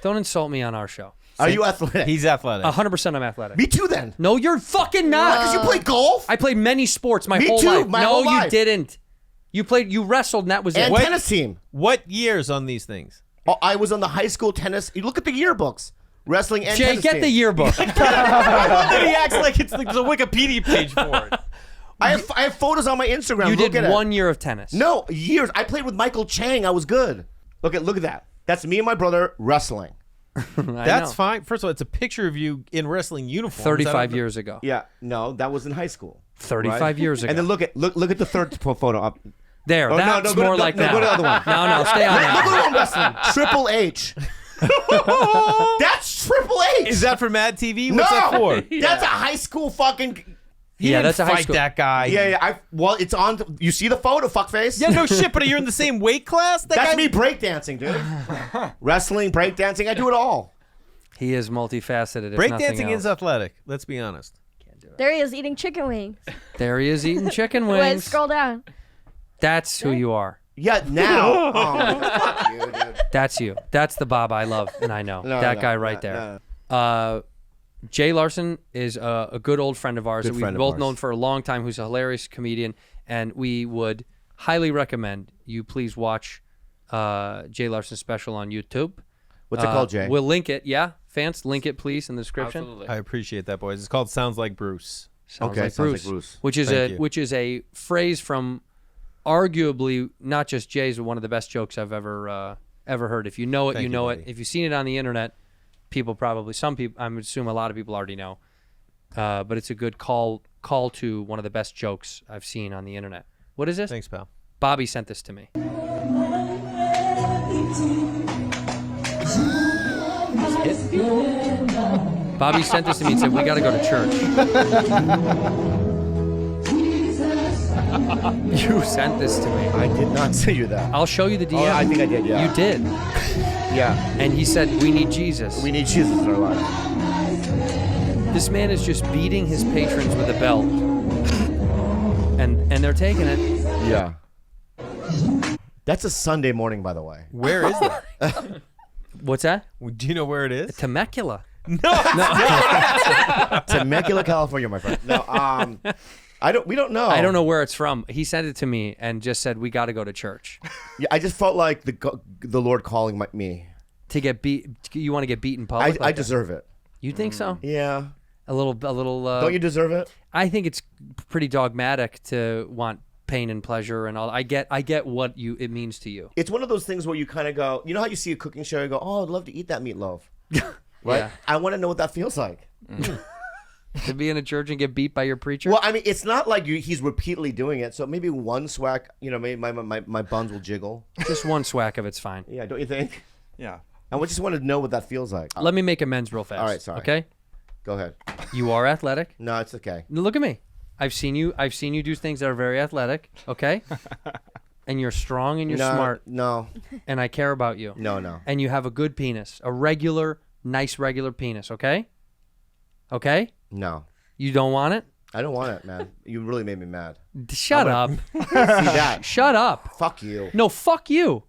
Don't insult me on our show. Are you athletic? He's athletic. 100% I'm athletic. Me too then. No, you're fucking not. Because you play golf? I played many sports my Me whole too, life. my no, whole you life. didn't. You wrestled, and that was And it. tennis team. What years on these things? Oh, I was on the high school tennis. You look at the yearbooks. Wrestling and Jay, tennis get team. the yearbook. He acts like it's there's a Wikipedia page for it. I have photos on my Instagram. You Look did at it. 1 year of tennis. No, years. I played with Michael Chang. I was good. Look at that. That's me and my brother wrestling. That's fine. First of all, it's a picture of you in wrestling uniform. 35 years ago. Yeah, no, that was in high school. 35 right? years ago. And then look at the third photo up. There, Oh, no, that's go to- more no, like no, that. go to the other one. No, stay on Look that. at one wrestling. Triple H. That's Triple H. Is that for Mad TV? no? What's that for? That's a high school fucking. He Yeah, didn't that's a high fight school- that guy. Yeah. Well, it's on. You see the photo, fuckface? Yeah, no shit, but you're in the same weight class? That's guy? me breakdancing, dude. Wrestling, breakdancing. I do it all. He is multifaceted. if nothing Breakdancing else. is athletic. Let's be honest. There he is eating chicken wings. There he is eating chicken Wait, wings. scroll down. That's who you are. Yeah, now. Oh, fuck you, dude. That's you. That's the Bob I love, and I know No, that no, guy right no, there. Jay Larson is a good old friend of ours Good that we've friend of both ours. known for a long time, who's a hilarious comedian, and we would highly recommend you please watch Jay Larson's special on YouTube. What's it called, Jay? We'll link it. Yeah, fans, link it please in the description. Absolutely. I appreciate that, boys. It's called Sounds Like Bruce. Sounds Okay, like sounds Bruce, like Bruce. which is Thank you. which is a phrase from arguably not just Jay's, but one of the best jokes I've ever heard. If you know it, Thank you you, know buddy. it. If you've seen it on the internet, some people, I would assume a lot of people already know. But it's a good call to one of the best jokes I've seen on the internet. What is this? Thanks, pal. Bobby sent this to me. Bobby sent this to me and said, "We got to go to church." You sent this to me. I did not say you that. I'll show you the DM. Oh, I think I did, yeah. You did. Yeah. And he said, "We need Jesus." We need Jesus in our life. This man is just beating his patrons with a belt. And they're taking it. Yeah. That's a Sunday morning, by the way. Where is that? What's that? Do you know where it is? Temecula. Temecula, California, my friend. No, we don't know. I don't know where it's from. He sent it to me and just said, "We got to go to church." Yeah, I just felt like the Lord calling me. To get beat, you want to get beat in public? I deserve it. You think so? Yeah. A little. Don't you deserve it? I think it's pretty dogmatic to want pain and pleasure and all. I get what it means to you. It's one of those things where you kind of go, you know how you see a cooking show, you go, oh, I'd love to eat that meatloaf. Right? Yeah. I want to know what that feels like. To be in a church and get beat by your preacher? Well, I mean, it's not like he's repeatedly doing it, so maybe one swack, maybe my buns will jiggle. Just one swack of it's fine. Yeah, don't you think? Yeah. I just want to know what that feels like. Let me make amends real fast. All right, sorry. Okay? Go ahead. You are athletic. No, it's okay. Look at me. I've seen you do things that are very athletic, okay? And you're strong and you're smart. No. And I care about you. No. And you have a good penis. A nice regular penis, okay? Okay? No. You don't want it? I don't want it, man. You really made me mad. Shut up. See that? Shut up. Fuck you. No, fuck you.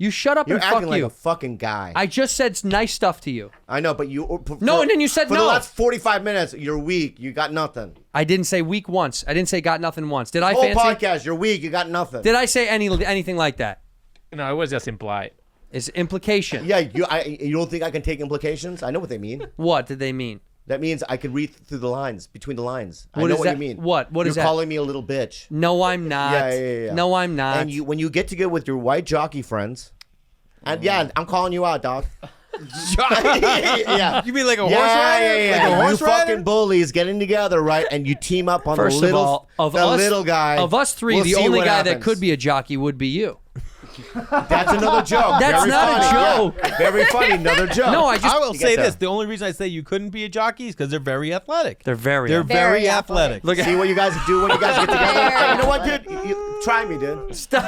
You shut up You're and acting fuck like you. a fucking guy. I just said nice stuff to you. I know, but you... No, and then you said for no. the last 45 minutes, you're weak. You got nothing. I didn't say weak once. I didn't say got nothing once. Did I Whole fancy? podcast, you're weak. You got nothing. Did I say anything like that? No, it was just implied. It's implication. Yeah, you don't think I can take implications? I know what they mean. What did they mean? That means I can read through the lines, between the lines. I What know is what that? you mean. What? What you're is that? calling me a little bitch. No, I'm not. Yeah. No, I'm not. And when you get together with your white jockey friends, and yeah, I'm calling you out, dog. Yeah. You mean like a horse rider? Yeah. Like a horse you rider? fucking bullies getting together, right? And you team up on First the little, of all, little guy. Of us three, We'll the see only what guy that happens. could be a jockey would be you. That's another joke. That's Very not a funny. joke. Yeah. Very funny. Another joke. No, I just. I will You say get this: that. the only reason I say you couldn't be a jockey is because they're very athletic. They're very. They're Very very athletic. Look See at. what you guys do when you guys get together? Very You know what, dude? You try me, dude. Stop.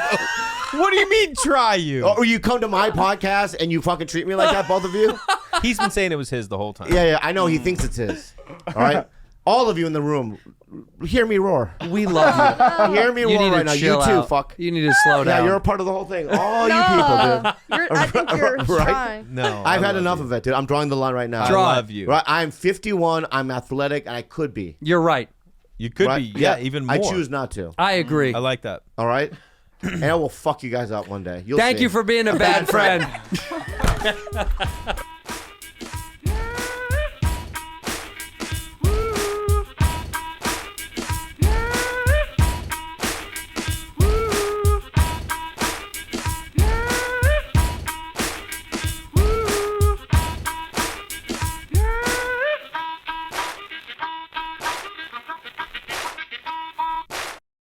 What do you mean, try you? Or you come to my podcast and you fucking treat me like that, both of you? He's been saying it was his the whole time. Yeah, I know he thinks it's his. All right? All of you in the room, hear me roar. We love Hear me you. You roar need right now. to You chill too, out. fuck. You need to slow down. Yeah, you're a part of the whole thing. All you No. people, dude. I think you're Right? trying. No, I've I had love enough you. of it, dude. I'm drawing the line right now. I love you. Right? I'm 51. I'm athletic, and I could be. You're right. You could Right? be, even more. I choose not to. I agree. I like that. All right? And I will fuck you guys up one day. You'll Thank see. you for being a bad friend.